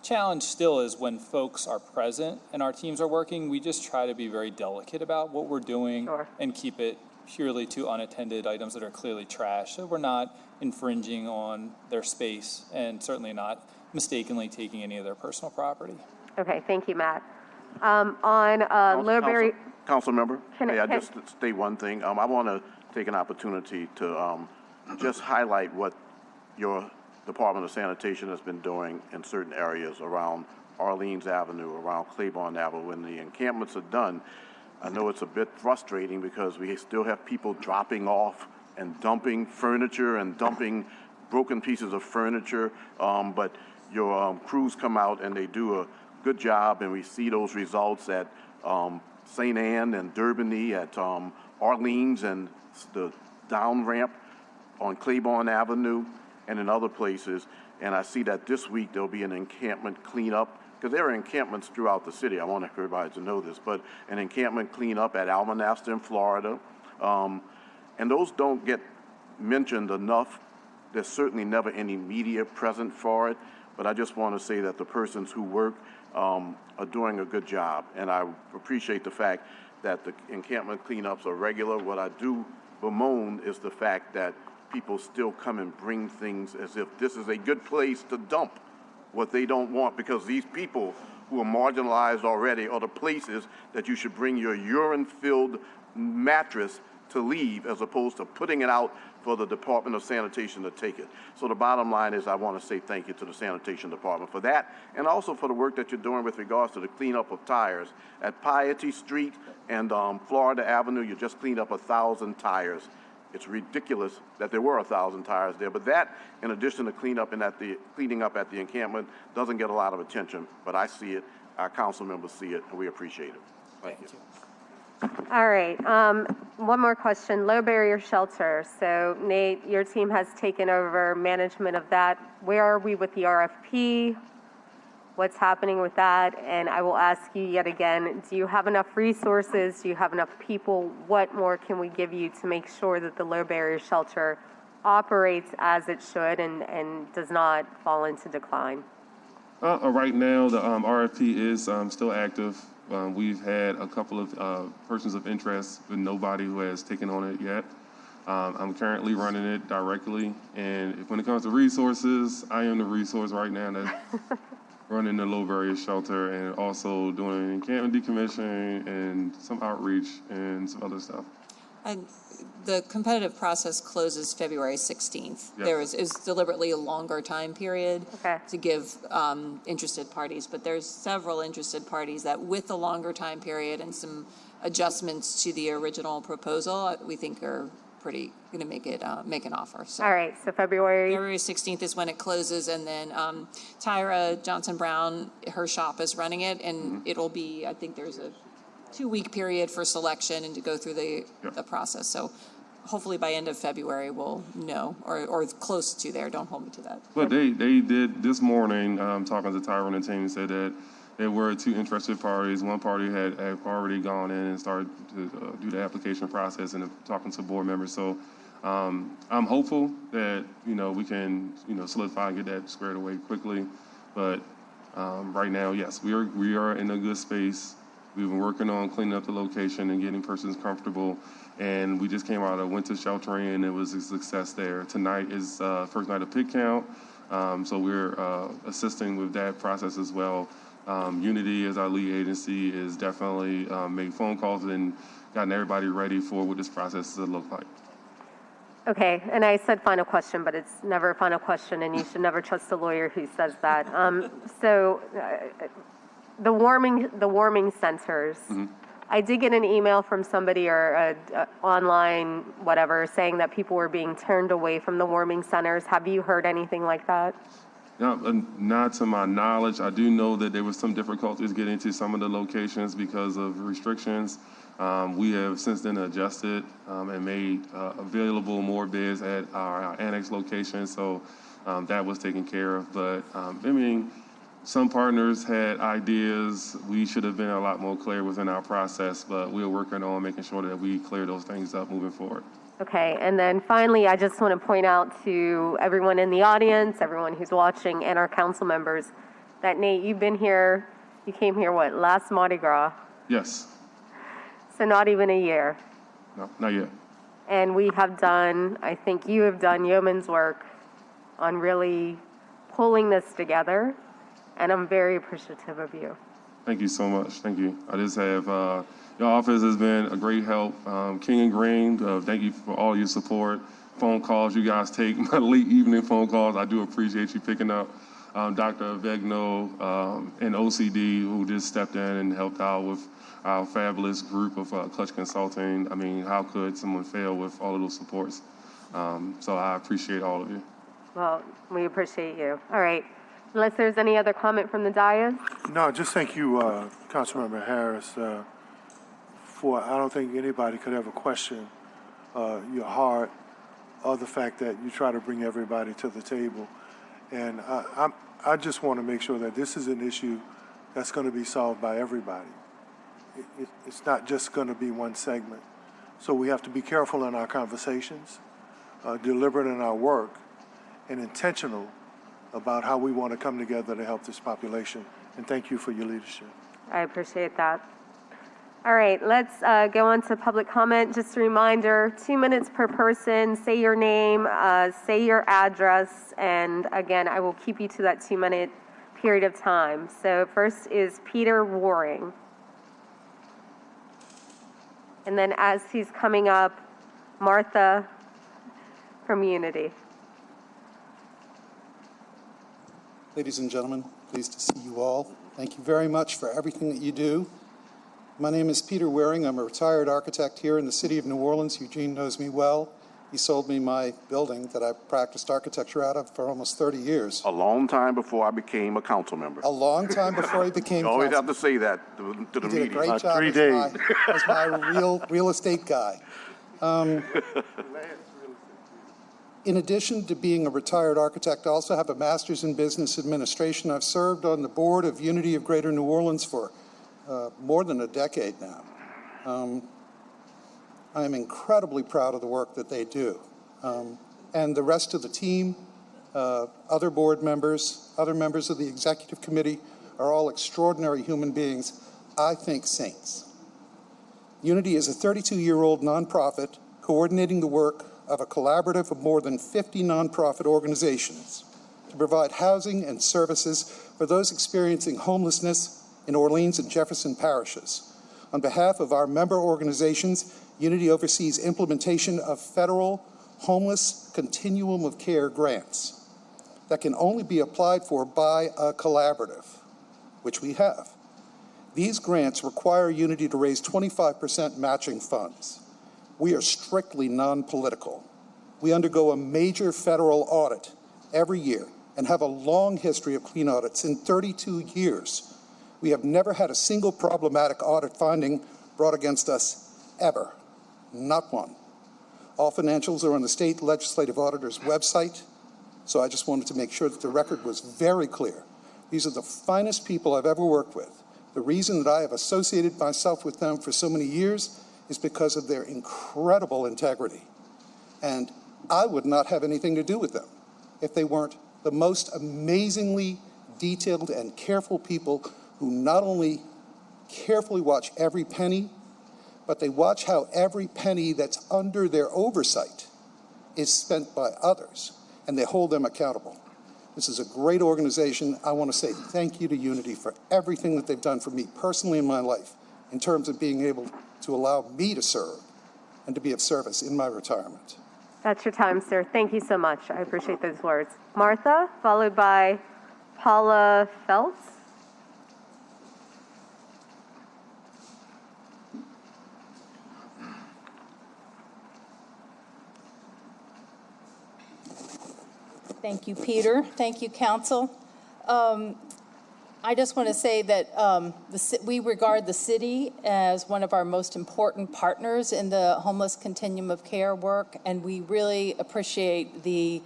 challenge still is when folks are present and our teams are working, we just try to be very delicate about what we're doing and keep it purely to unattended items that are clearly trash. So we're not infringing on their space and certainly not mistakenly taking any of their personal property. Okay, thank you, Matt. On Lowberry... Council member, may I just state one thing? I want to take an opportunity to just highlight what your Department of Sanitation has been doing in certain areas around Orleans Avenue, around Claiborne Avenue. When the encampments are done, I know it's a bit frustrating because we still have people dropping off and dumping furniture and dumping broken pieces of furniture, but your crews come out and they do a good job, and we see those results at St. Anne and Durbany, at Orleans and the down ramp on Claiborne Avenue and in other places. And I see that this week there'll be an encampment cleanup, because there are encampments throughout the city. I want everybody to know this, but an encampment cleanup at Almanasta in Florida. And those don't get mentioned enough. There's certainly never any media present for it, but I just want to say that the persons who work are doing a good job. And I appreciate the fact that the encampment cleanups are regular. What I do bemoan is the fact that people still come and bring things as if this is a good place to dump what they don't want, because these people who are marginalized already are the places that you should bring your urine-filled mattress to leave, as opposed to putting it out for the Department of Sanitation to take it. So the bottom line is I want to say thank you to the Sanitation Department for that, and also for the work that you're doing with regards to the cleanup of tires. At Piety Street and Florida Avenue, you just cleaned up 1,000 tires. It's ridiculous that there were 1,000 tires there, but that, in addition to cleaning up at the encampment, doesn't get a lot of attention, but I see it, our council members see it, and we appreciate it. Thank you. All right, one more question. Low barrier shelter. So Nate, your team has taken over management of that. Where are we with the RFP? What's happening with that? And I will ask you yet again, do you have enough resources? Do you have enough people? What more can we give you to make sure that the low barrier shelter operates as it should and does not fall into decline? Right now, the RFP is still active. We've had a couple of persons of interest, but nobody who has taken on it yet. I'm currently running it directly, and when it comes to resources, I am the resource right now that's running the low barrier shelter and also doing encampment decommissioning and some outreach and some other stuff. And the competitive process closes February 16th. Yep. There is deliberately a longer time period Okay. to give interested parties, but there's several interested parties that with the longer time period and some adjustments to the original proposal, we think are pretty going to make an offer. So All right, so February. February 16th is when it closes, and then Tyra Johnson Brown, her shop is running it, and it'll be, I think there's a 2-week period for selection and to go through the process. So hopefully by end of February we'll know, or close to there. Don't hold me to that. But they did this morning, talking to Tyron and the team, said that there were 2 interested parties. One party had already gone in and started to do the application process and talking to board members. So I'm hopeful that, we can, solidify and get that squared away quickly. But right now, yes, we are in a good space. We've been working on cleaning up the location and getting persons comfortable. And we just came out of winter sheltering, and it was a success there. Tonight is first night of pit count. So we're assisting with that process as well. Unity, as our lead agency, is definitely made phone calls and gotten everybody ready for what this process will look like. Okay, and I said final question, but it's never a final question, and you should never trust a lawyer who says that. The warming centers. I did get an email from somebody or online whatever saying that people were being turned away from the warming centers. Have you heard anything like that? No, not to my knowledge. I do know that there was some difficulties getting to some of the locations because of restrictions. We have since then adjusted and made available more beds at our annex location, so that was taken care of. But some partners had ideas. We should have been a lot more clear within our process, but we're working on making sure that we clear those things up moving forward. Okay, and then finally, I just want to point out to everyone in the audience, everyone who's watching, and our council members, that Nate, you came here, last Mardi Gras? Yes. So not even a year. No, not yet. And we have done, I think you have done yeoman's work on really pulling this together, and I'm very appreciative of you. Thank you so much. Thank you. I just have, your office has been a great help. King and Green, thank you for all your support. Phone calls you guys take, my late evening phone calls. I do appreciate you picking up. Dr. Vegno and OCD, who just stepped in and helped out with our fabulous group of Clutch Consulting. I mean, how could someone fail with all of those supports? So I appreciate all of you. Well, we appreciate you. All right. Unless there's any other comment from the dais? No, just thank you, Councilmember Harris, for, I don't think anybody could ever question your heart or the fact that you try to bring everybody to the table. And I just want to make sure that this is an issue that's going to be solved by everybody. It's not just going to be one segment. So we have to be careful in our conversations, deliberate in our work, and intentional about how we want to come together to help this population. And thank you for your leadership. I appreciate that. All right, let's go on to public comment. Just a reminder, 2 minutes per person. Say your name, say your address, and again, I will keep you to that 2-minute period of time. So first is Peter Waring. And then as he's coming up, Martha from Unity. Ladies and gentlemen, pleased to see you all. Thank you very much for everything that you do. My name is Peter Waring. I'm a retired architect here in the city of New Orleans. Eugene knows me well. He sold me my building that I practiced architecture out of for almost 30 years. A long time before I became a council member. A long time before he became You always council. have to say that to the He did a media. great job 3 as days. as my real estate guy. In addition to being a retired architect, I also have a master's in business administration. I've served on the board of Unity of Greater New Orleans for more than a decade now. I am incredibly proud of the work that they do. And the rest of the team, other board members, other members of the executive committee are all extraordinary human beings, I think saints. Unity is a 32-year-old nonprofit coordinating the work of a collaborative of more than 50 nonprofit organizations to provide housing and services for those experiencing homelessness in Orleans and Jefferson parishes. On behalf of our member organizations, Unity oversees implementation of federal homeless continuum of care grants that can only be applied for by a collaborative, which we have. These grants require Unity to raise 25% matching funds. We are strictly non-political. We undergo a major federal audit every year and have a long history of clean audits. In 32 years, we have never had a single problematic audit finding brought against us, ever. Not one. All financials are on the state legislative auditor's website, so I just wanted to make sure that the record was very clear. These are the finest people I've ever worked with. The reason that I have associated myself with them for so many years is because of their incredible integrity. And I would not have anything to do with them if they weren't the most amazingly detailed and careful people who not only carefully watch every penny, but they watch how every penny that's under their oversight is spent by others, and they hold them accountable. This is a great organization. I want to say thank you to Unity for everything that they've done for me personally in my life in terms of being able to allow me to serve and to be of service in my retirement. That's your time, sir. Thank you so much. I appreciate those words. Martha, followed by Paula Feltz. Thank you, Peter. Thank you, Council. I just want to say that we regard the city as one of our most important partners in the homeless continuum of care work, and we really appreciate the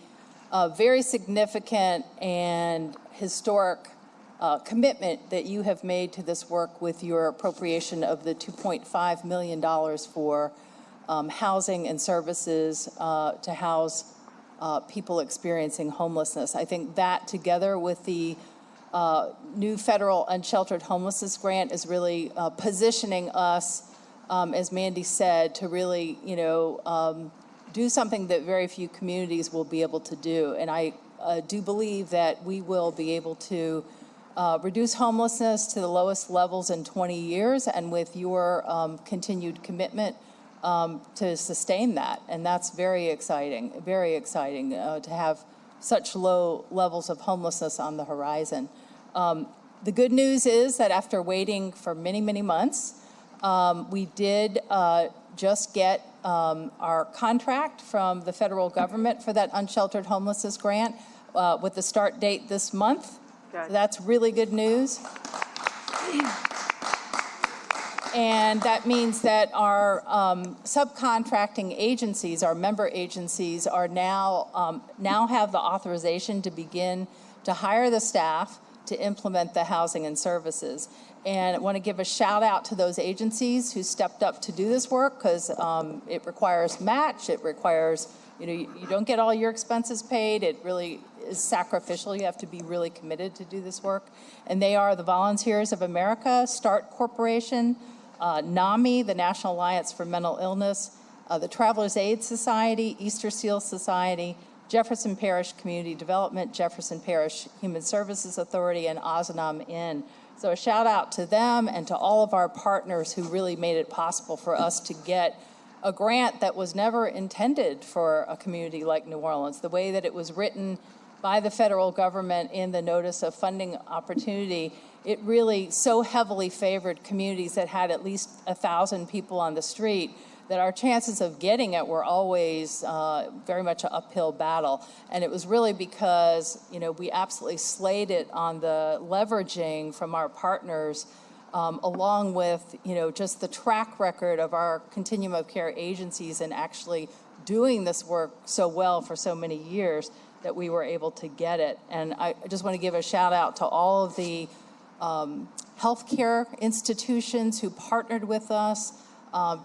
very significant and historic commitment that you have made to this work with your appropriation of the $2.5 million for housing and services to house people experiencing homelessness. I think that together with the new federal unsheltered homelessness grant is really positioning us, as Mandy said, to really, do something that very few communities will be able to do. And I do believe that we will be able to reduce homelessness to the lowest levels in 20 years, and with your continued commitment to sustain that. And that's very exciting to have such low levels of homelessness on the horizon. The good news is that after waiting for many, many months, we did just get our contract from the federal government for that unsheltered homelessness grant with the start date this month. So that's really good news. And that means that our subcontracting agencies, our member agencies, are now have the authorization to begin to hire the staff to implement the housing and services. And I want to give a shout out to those agencies who stepped up to do this work, because it requires match. It requires, you don't get all your expenses paid. It really is sacrificial. You have to be really committed to do this work. And they are the Volunteers of America, START Corporation, NAMI, the National Alliance for Mental Illness, the Travelers Aid Society, Easter Seal Society, Jefferson Parish Community Development, Jefferson Parish Human Services Authority, and Ozanam Inn. So a shout out to them and to all of our partners who really made it possible for us to get a grant that was never intended for a community like New Orleans. The way that it was written by the federal government in the notice of funding opportunity, it really so heavily favored communities that had at least 1,000 people on the street that our chances of getting it were always very much an uphill battle. And it was really because, we absolutely slayed it on the leveraging from our partners, along with, just the track record of our continuum of care agencies and actually doing this work so well for so many years that we were able to get it. And I just want to give a shout out to all of the healthcare institutions who partnered with us,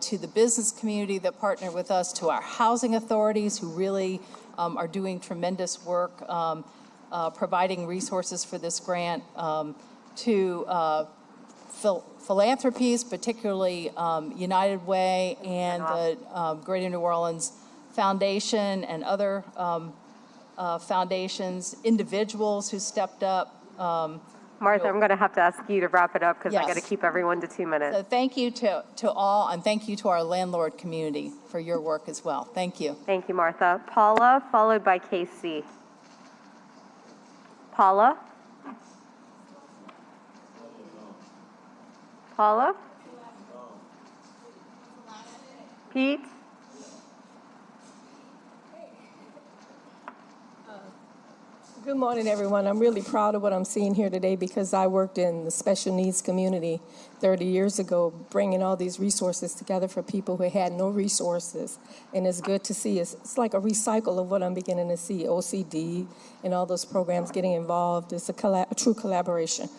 to the business community that partnered with us, to our housing authorities who really are doing tremendous work providing resources for this grant, to philanthropies, particularly United Way and the Greater New Orleans Foundation and other foundations, individuals who stepped up. Martha, I'm going to have to ask you to wrap it up because I Yes. got to keep everyone to 2 minutes. So thank you to all, and thank you to our landlord community for your work as well. Thank you. Thank you, Martha. Paula, followed by Casey. Paula? Paula? Pete? Good morning, everyone. I'm really proud of what I'm seeing here today because I worked in the special needs community 30 years ago, bringing all these resources together for people who had no resources. And it's good to see. It's like a recycle of what I'm beginning to see. OCD and all those programs getting involved. It's a true collaboration.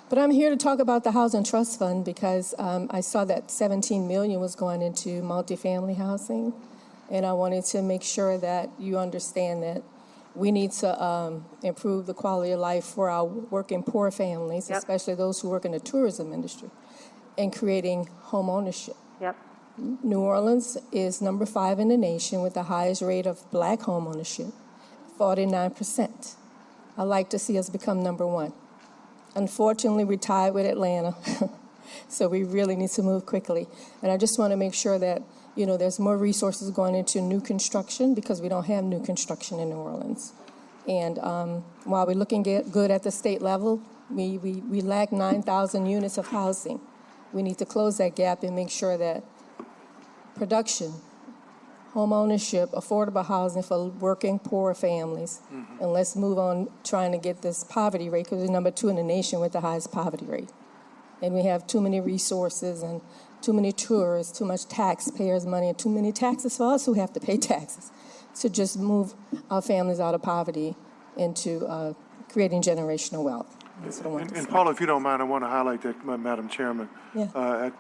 But I'm here to talk about the Housing Trust Fund because I saw that $17 million was going into multifamily housing. And I wanted to make sure that you understand that we need to improve the quality of life for our working poor families, Yep. especially those who work in the tourism industry, and creating home ownership. Yep. New Orleans is number 5 in the nation with the highest rate of black home ownership, 49%. I'd like to see us become number 1. Unfortunately, we're tied with Atlanta, so we really need to move quickly. And I just want to make sure that there's more resources going into new construction because we don't have new construction in New Orleans. And while we're looking good at the state level, we lack 9,000 units of housing. We need to close that gap and make sure that production, home ownership, affordable housing for working poor families, and let's move on trying to get this poverty rate because we're number 2 in the nation with the highest poverty rate. And we have too many resources and too many tourists, too much taxpayers' money, and too many taxes for us who have to pay taxes to just move our families out of poverty into creating generational wealth. That's what I want to say. And Paula, if you don't mind, I want to highlight that, Madam Chairman. Yeah.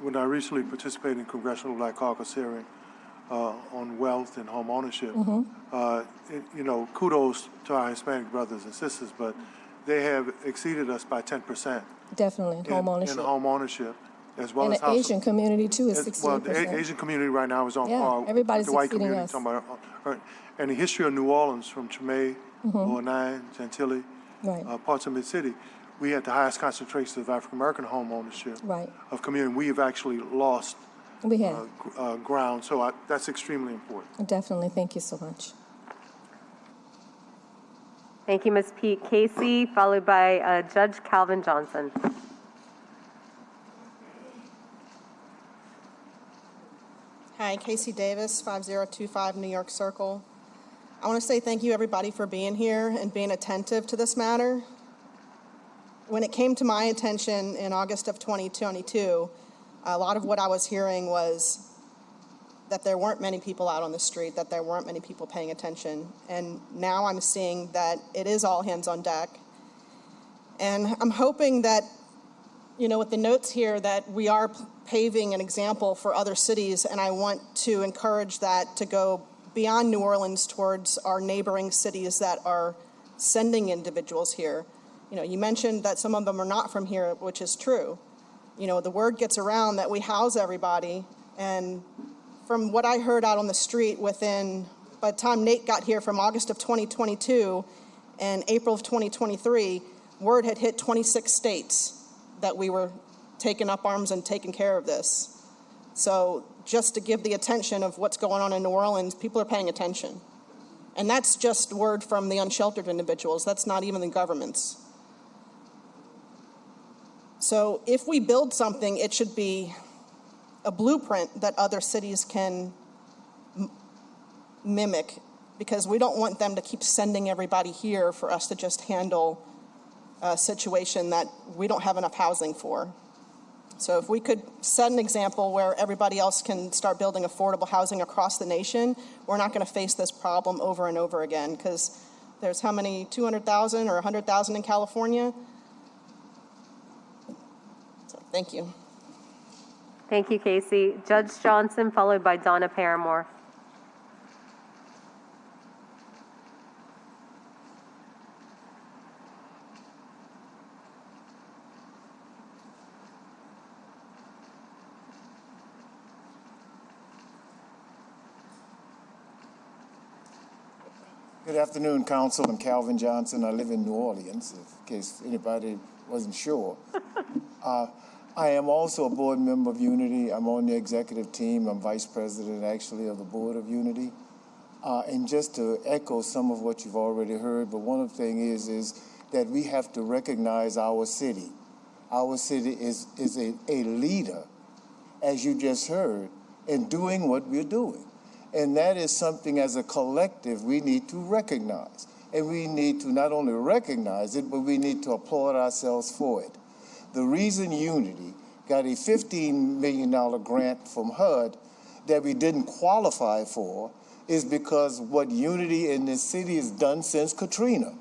When I recently participated in Congressional Black Caucus hearing on wealth and home ownership, kudos to our Hispanic brothers and sisters, but they have exceeded us by 10%. Definitely, home ownership. In home ownership, as well And as the Asian community, too, is 16%. Well, the Asian community right now is on Yeah, par everybody's with the white exceeding community. us. Talking about, and the history of New Orleans, from Treme, Lower Nine, Chantilly, Right. parts of Mid-City, we had the highest concentration of African-American home ownership Right. of community. We have actually lost We have. ground, so that's extremely important. Definitely. Thank you so much. Thank you, Ms. Pete. Casey, followed by Judge Calvin Johnson. Hi, Casey Davis, 5025 New York Circle. I want to say thank you, everybody, for being here and being attentive to this matter. When it came to my attention in August of 2022, a lot of what I was hearing was that there weren't many people out on the street, that there weren't many people paying attention. And now I'm seeing that it is all hands on deck. And I'm hoping that, with the notes here, that we are paving an example for other cities, and I want to encourage that to go beyond New Orleans towards our neighboring cities that are sending individuals here. You mentioned that some of them are not from here, which is true. The word gets around that we house everybody, and from what I heard out on the street by the time Nate got here from August of 2022 and April of 2023, word had hit 26 states that we were taking up arms and taking care of this. So just to give the attention of what's going on in New Orleans, people are paying attention. And that's just word from the unsheltered individuals. That's not even the government's. So if we build something, it should be a blueprint that other cities can mimic, because we don't want them to keep sending everybody here for us to just handle a situation that we don't have enough housing for. So if we could set an example where everybody else can start building affordable housing across the nation, we're not going to face this problem over and over again, because there's how many, 200,000 or 100,000 in California? So, thank you. Thank you, Casey. Judge Johnson, followed by Donna Paramore. Good afternoon, Council. I'm Calvin Johnson. I live in New Orleans, in case anybody wasn't sure. I am also a board member of Unity. I'm on the executive team. I'm vice president, actually, of the board of Unity. And just to echo some of what you've already heard, but one of the things is that we have to recognize our city. Our city is a leader, as you just heard, in doing what we're doing. And that is something as a collective we need to recognize. And we need to not only recognize it, but we need to applaud ourselves for it. The reason Unity got a $15 million grant from HUD that we didn't qualify for is because what Unity in this city has done since Katrina.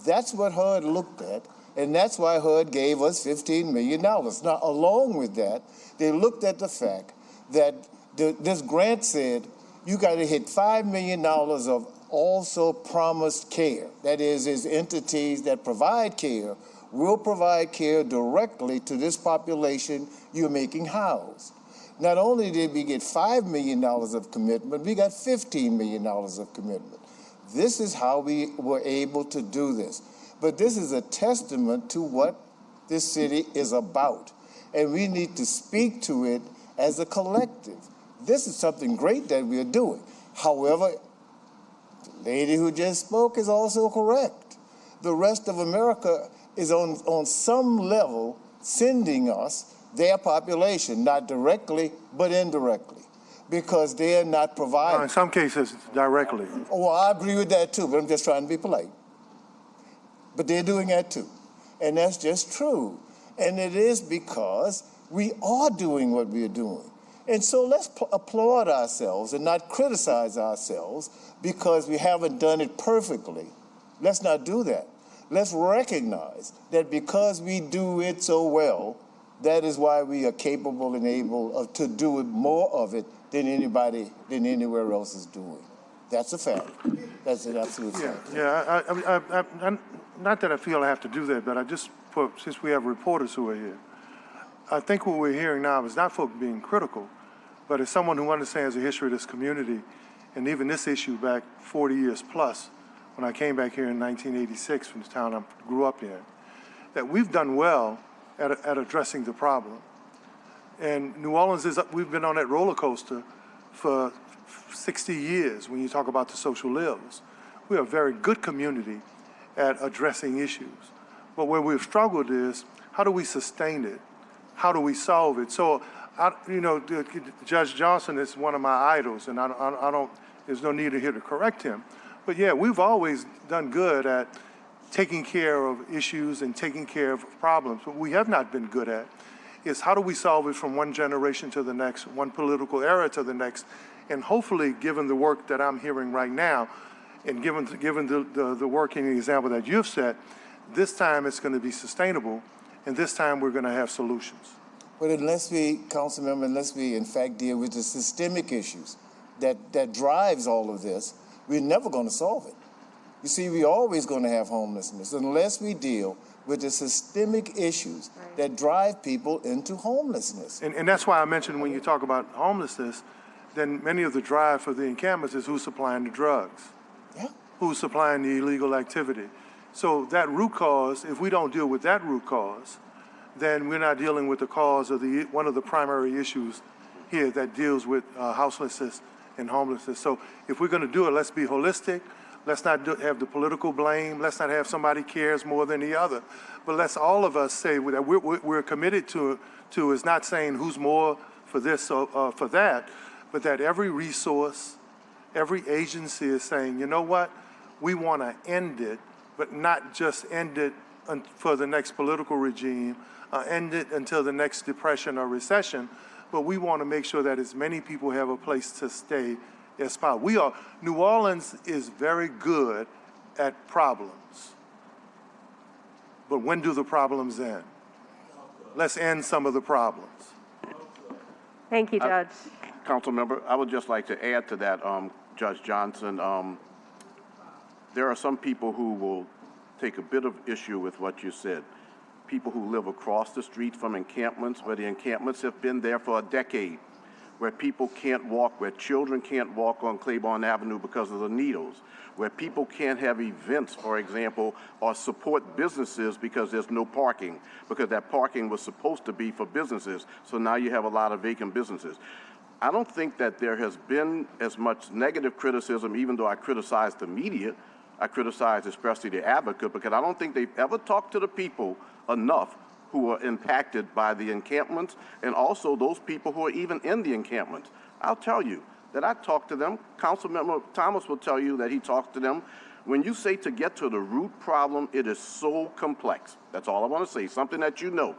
That's what HUD looked at, and that's why HUD gave us $15 million. Now, along with that, they looked at the fact that this grant said, you got to hit $5 million of also promised care. That is entities that provide care will provide care directly to this population you're making housed. Not only did we get $5 million of commitment, we got $15 million of commitment. This is how we were able to do this. But this is a testament to what this city is about. And we need to speak to it as a collective. This is something great that we are doing. However, the lady who just spoke is also correct. The rest of America is on some level sending us their population, not directly, but indirectly, because they are not providing. In some cases, directly. Oh, I agree with that too, but I'm just trying to be polite. But they're doing that too. And that's just true. And it is because we are doing what we are doing. And so let's applaud ourselves and not criticize ourselves because we haven't done it perfectly. Let's not do that. Let's recognize that because we do it so well, that is why we are capable and able to do it more of it than anywhere else is doing. That's a fact. That's an absolute fact. Yeah. Not that I feel I have to do that, but since we have reporters who are here, I think what we're hearing now is not for being critical, but as someone who understands the history of this community, and even this issue back 40 years plus, when I came back here in 1986 from the town I grew up in, that we've done well at addressing the problem. And New Orleans we've been on that roller coaster for 60 years when you talk about the social ills. We're a very good community at addressing issues. But where we've struggled is, how do we sustain it? How do we solve it? So, Judge Johnson is one of my idols, and there's no need here to correct him. But yeah, we've always done good at taking care of issues and taking care of problems. What we have not been good at is how do we solve it from one generation to the next, one political era to the next, and hopefully, given the work that I'm hearing right now, and given the working example that you've set, this time it's going to be sustainable, and this time we're going to have solutions. But unless we in fact deal with the systemic issues that drives all of this, we're never going to solve it. You see, we're always going to have homelessness unless we deal with the systemic issues that drive people into homelessness. And that's why I mentioned when you talk about homelessness, then many of the drive for the encampments is who's supplying the drugs, who's supplying the illegal activity. So that root cause, if we don't deal with that root cause, then we're not dealing with the cause of one of the primary issues here that deals with houselessness and homelessness. So if we're going to do it, let's be holistic. Let's not have the political blame. Let's not have somebody cares more than the other. But let's all of us say that we're committed to is not saying who's more for this or for that, but that every resource, every agency is saying, you know what, we want to end it, but not just end it for the next political regime, end it until the next depression or recession, but we want to make sure that as many people have a place to stay as possible. New Orleans is very good at problems, but when do the problems end? Let's end some of the problems. Thank you, Judge. Council member, I would just like to add to that, Judge Johnson. There are some people who will take a bit of issue with what you said. People who live across the street from encampments, where the encampments have been there for a decade, where people can't walk, where children can't walk on Claiborne Avenue because of the needles, where people can't have events, for example, or support businesses because there's no parking, because that parking was supposed to be for businesses, so now you have a lot of vacant businesses. I don't think that there has been as much negative criticism, even though I criticize the media. I criticize especially the Advocate, because I don't think they've ever talked to the people enough who are impacted by the encampments, and also those people who are even in the encampments. I'll tell you that I talked to them. Councilmember Thomas will tell you that he talks to them. When you say to get to the root problem, it is so complex. That's all I want to say, something that you know.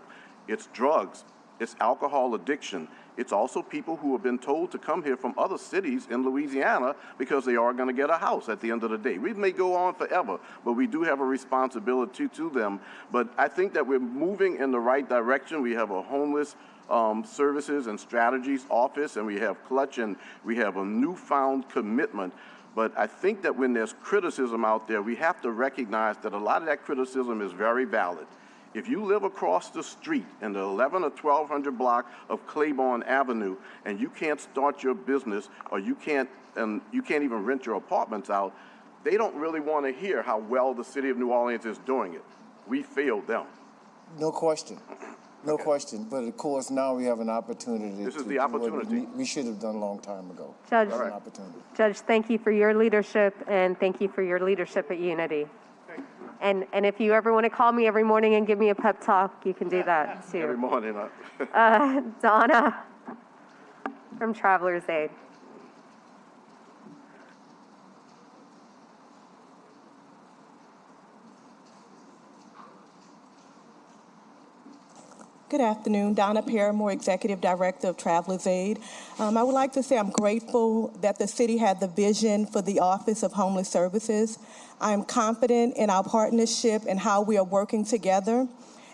It's drugs, it's alcohol addiction. It's also people who have been told to come here from other cities in Louisiana because they are going to get a house at the end of the day. We may go on forever, but we do have a responsibility to them. But I think that we're moving in the right direction. We have a homeless services and strategies office, and we have Clutch, and we have a newfound commitment. But I think that when there's criticism out there, we have to recognize that a lot of that criticism is very valid. If you live across the street in the 11 or 1200 block of Claiborne Avenue and you can't start your business, or you can't even rent your apartments out, they don't really want to hear how well the city of New Orleans is doing it. We failed them. No question. No question. But of course, now we have an opportunity. This is the opportunity. We should have done a long time ago. Judge, An opportunity. Judge, thank you for your leadership, and thank you for your leadership at Unity. And if you ever want to call me every morning and give me a pep talk, you can do that too. Every morning. Donna from Travelers Aid. Good afternoon, Donna Paramore, Executive Director of Travelers Aid. I would like to say I'm grateful that the city had the vision for the Office of Homeless Services. I am confident in our partnership and how we are working together.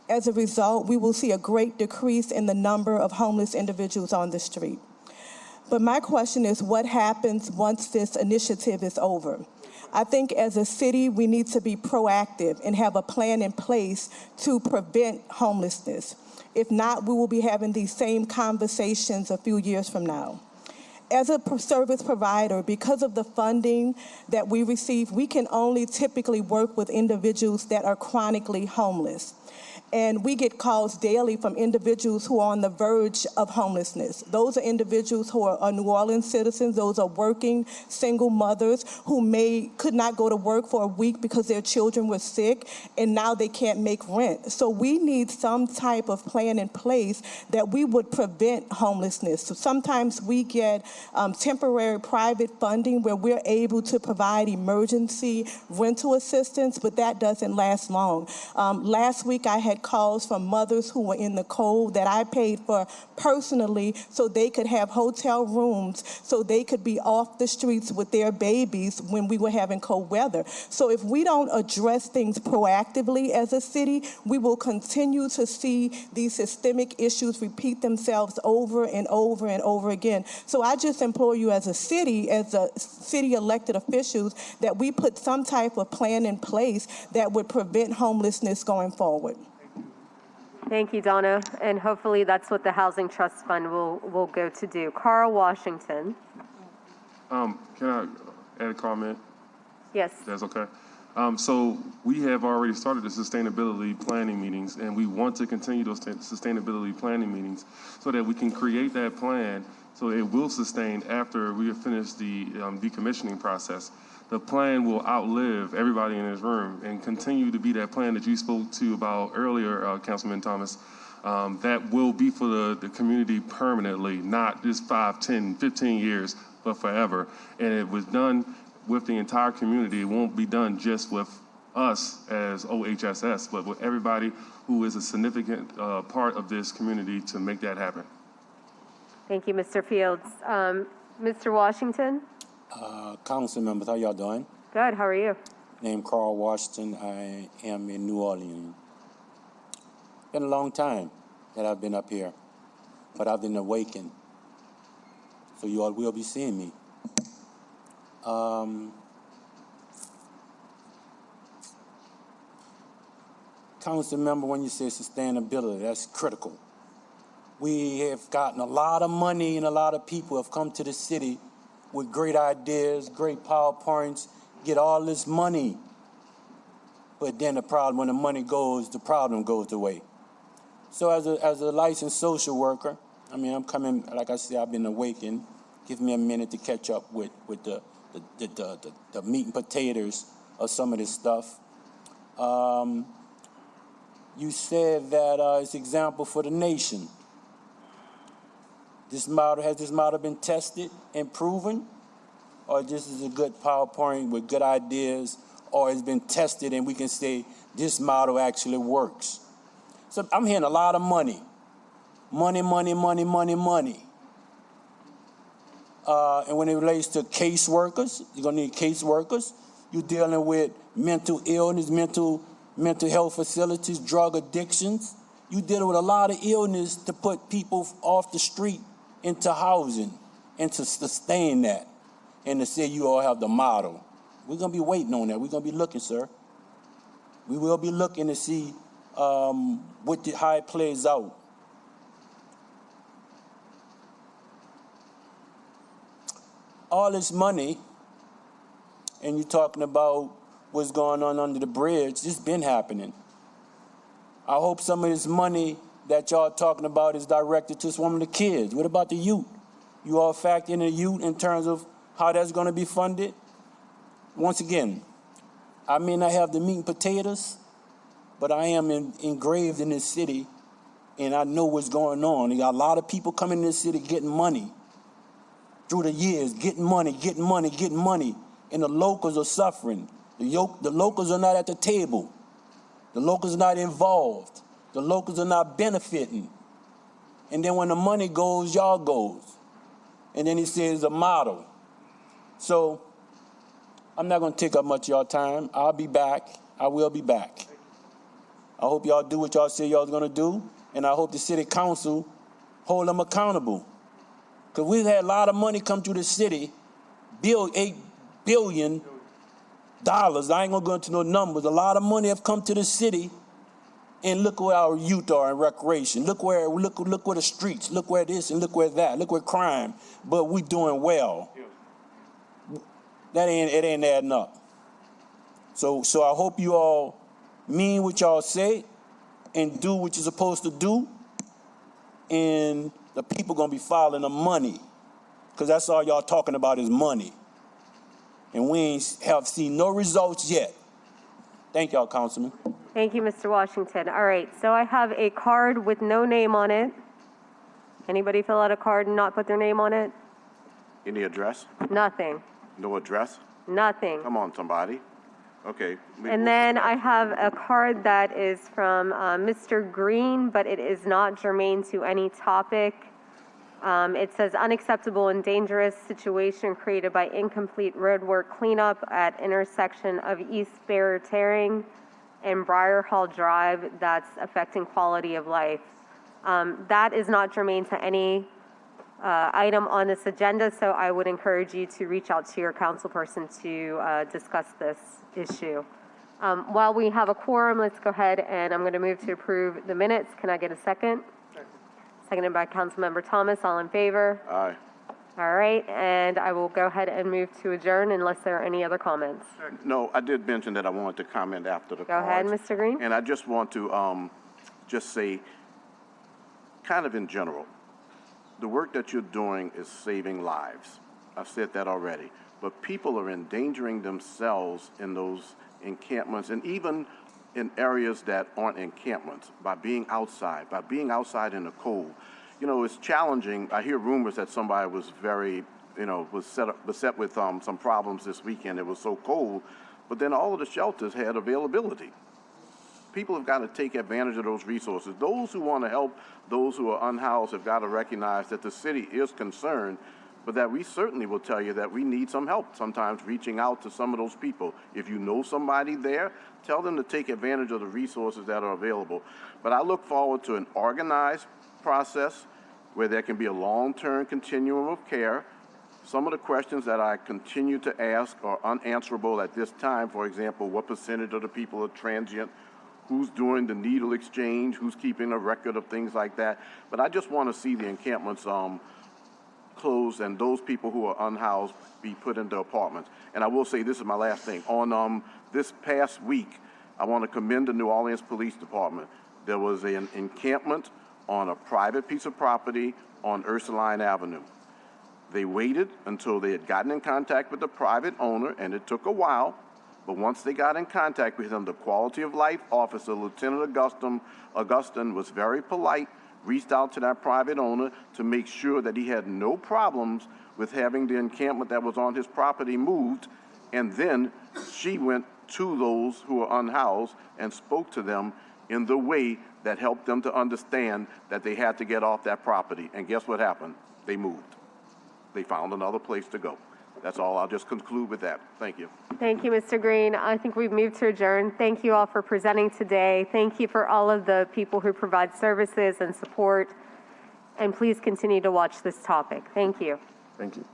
As a result, we will see a great decrease in the number of homeless individuals on the street. But my question is, what happens once this initiative is over? I think as a city, we need to be proactive and have a plan in place to prevent homelessness. If not, we will be having these same conversations a few years from now. As a service provider, because of the funding that we receive, we can only typically work with individuals that are chronically homeless. And we get calls daily from individuals who are on the verge of homelessness. Those are individuals who are New Orleans citizens. Those are working single mothers who could not go to work for a week because their children were sick, and now they can't make rent. So we need some type of plan in place that we would prevent homelessness. So sometimes we get temporary private funding where we're able to provide emergency rental assistance, but that doesn't last long. Last week I had calls from mothers who were in the cold that I paid for personally so they could have hotel rooms, so they could be off the streets with their babies when we were having cold weather. So if we don't address things proactively as a city, we will continue to see these systemic issues repeat themselves over and over and over again. So I just implore you as a city elected officials, that we put some type of plan in place that would prevent homelessness going forward. Thank you, Donna, and hopefully that's what the Housing Trust Fund will go to do. Carl Washington. Can I add a comment? Yes. That's okay. So we have already started the sustainability planning meetings, and we want to continue those sustainability planning meetings so that we can create that plan So it will sustain after we have finished the decommissioning process. The plan will outlive everybody in this room and continue to be that plan that you spoke to about earlier, Councilman Thomas. That will be for the community permanently, not just 5, 10, 15 years, but forever. And it was done with the entire community. It won't be done just with us as OHSS, but with everybody who is a significant part of this community to make that happen. Thank you, Mr. Fields. Mr. Washington? Council members, how y'all doing? Good, how are you? Name Carl Washington. I am in New Orleans. Been a long time that I've been up here, but I've been awakened. So you all will be seeing me. Council member, when you say sustainability, that's critical. We have gotten a lot of money and a lot of people have come to the city with great ideas, great PowerPoints, get all this money. But then the problem, when the money goes, the problem goes away. So as a licensed social worker, I mean, I'm coming, like I said, I've been awakened. Give me a minute to catch up with the meat and potatoes of some of this stuff. You said that it's example for the nation. Has this model been tested and proven? Or this is a good PowerPoint with good ideas, or it's been tested and we can say this model actually works? So I'm hearing a lot of money. Money, money, money, money, money. And when it relates to caseworkers, you're gonna need caseworkers. You're dealing with mental illness, mental health facilities, drug addictions. You're dealing with a lot of illness to put people off the street into housing and to sustain that and to say you all have the model. We're going to be waiting on that. We're going to be looking, sir. We will be looking to see how it plays out. All this money, and you're talking about what's going on under the bridge, this been happening. I hope some of this money that y'all talking about is directed to some of the kids. What about the youth? You all factor in the youth in terms of how that's going to be funded? Once again, I may not have the meat and potatoes, but I am engraved in this city, and I know what's going on. You got a lot of people coming in this city getting money through the years, getting money, and the locals are suffering. The locals are not at the table. The locals are not involved. The locals are not benefiting. And then when the money goes, y'all goes. And then he says a model. So I'm not going to take up much of y'all time. I'll be back. I will be back. I hope y'all do what y'all say y'all going to do. And I hope the city council hold them accountable. Because we've had a lot of money come through the city, $8 billion. I ain't going to go into no numbers. A lot of money have come to the city. And look where our youth are in recreation. Look where the streets. Look where this and look where that. Look where crime. But we doing well. It ain't adding up. So I hope you all mean what y'all say and do what you're supposed to do. And the people gonna be following the money, because that's all y'all talking about is money. And we ain't have seen no results yet. Thank y'all, Councilman. Thank you, Mr. Washington. All right, so I have a card with no name on it. Anybody fill out a card and not put their name on it? Any address? Nothing. No address? Nothing. Come on, somebody. Okay. And then I have a card that is from Mr. Green, but it is not germane to any topic. It says unacceptable and dangerous situation created by incomplete roadwork cleanup at intersection of East Bear Terrace and Briar Hall Drive that's affecting quality of life. That is not germane to any item on this agenda, so I would encourage you to reach out to your councilperson to discuss this issue. While we have a quorum, let's go ahead and I'm going to move to approve the minutes. Can I get a second? Seconded by Councilmember Thomas. All in favor? Aye. All right, and I will go ahead and move to adjourn unless there are any other comments. No, I did mention that I wanted to comment after the Go ahead, Mr. Green. And I just want to just say, kind of in general, the work that you're doing is saving lives. I've said that already. But people are endangering themselves in those encampments and even in areas that aren't encampments by being outside in the cold. You know, it's challenging. I hear rumors that somebody was beset with some problems this weekend. It was so cold, but then all of the shelters had availability. People have got to take advantage of those resources. Those who want to help those who are unhoused have got to recognize that the city is concerned, but that we certainly will tell you that we need some help, sometimes reaching out to some of those people. If you know somebody there, tell them to take advantage of the resources that are available. But I look forward to an organized process where there can be a long-term continuum of care. Some of the questions that I continue to ask are unanswerable at this time. For example, what percentage of the people are transient? Who's doing the needle exchange? Who's keeping a record of things like that? But I just want to see the encampments closed and those people who are unhoused be put into apartments. And I will say, this is my last thing. On this past week, I want to commend the New Orleans Police Department. There was an encampment on a private piece of property on Ursuline Avenue. They waited until they had gotten in contact with the private owner, and it took a while. But once they got in contact with him, the quality of life officer, Lieutenant Augustin, was very polite, reached out to that private owner to make sure that he had no problems with having the encampment that was on his property moved. And then she went to those who were unhoused and spoke to them in the way that helped them to understand that they had to get off that property. And guess what happened? They moved. They found another place to go. That's all. I'll just conclude with that. Thank you. Thank you, Mr. Green. I think we've moved to adjourn. Thank you all for presenting today. Thank you for all of the people who provide services and support. And please continue to watch this topic. Thank you. Thank you.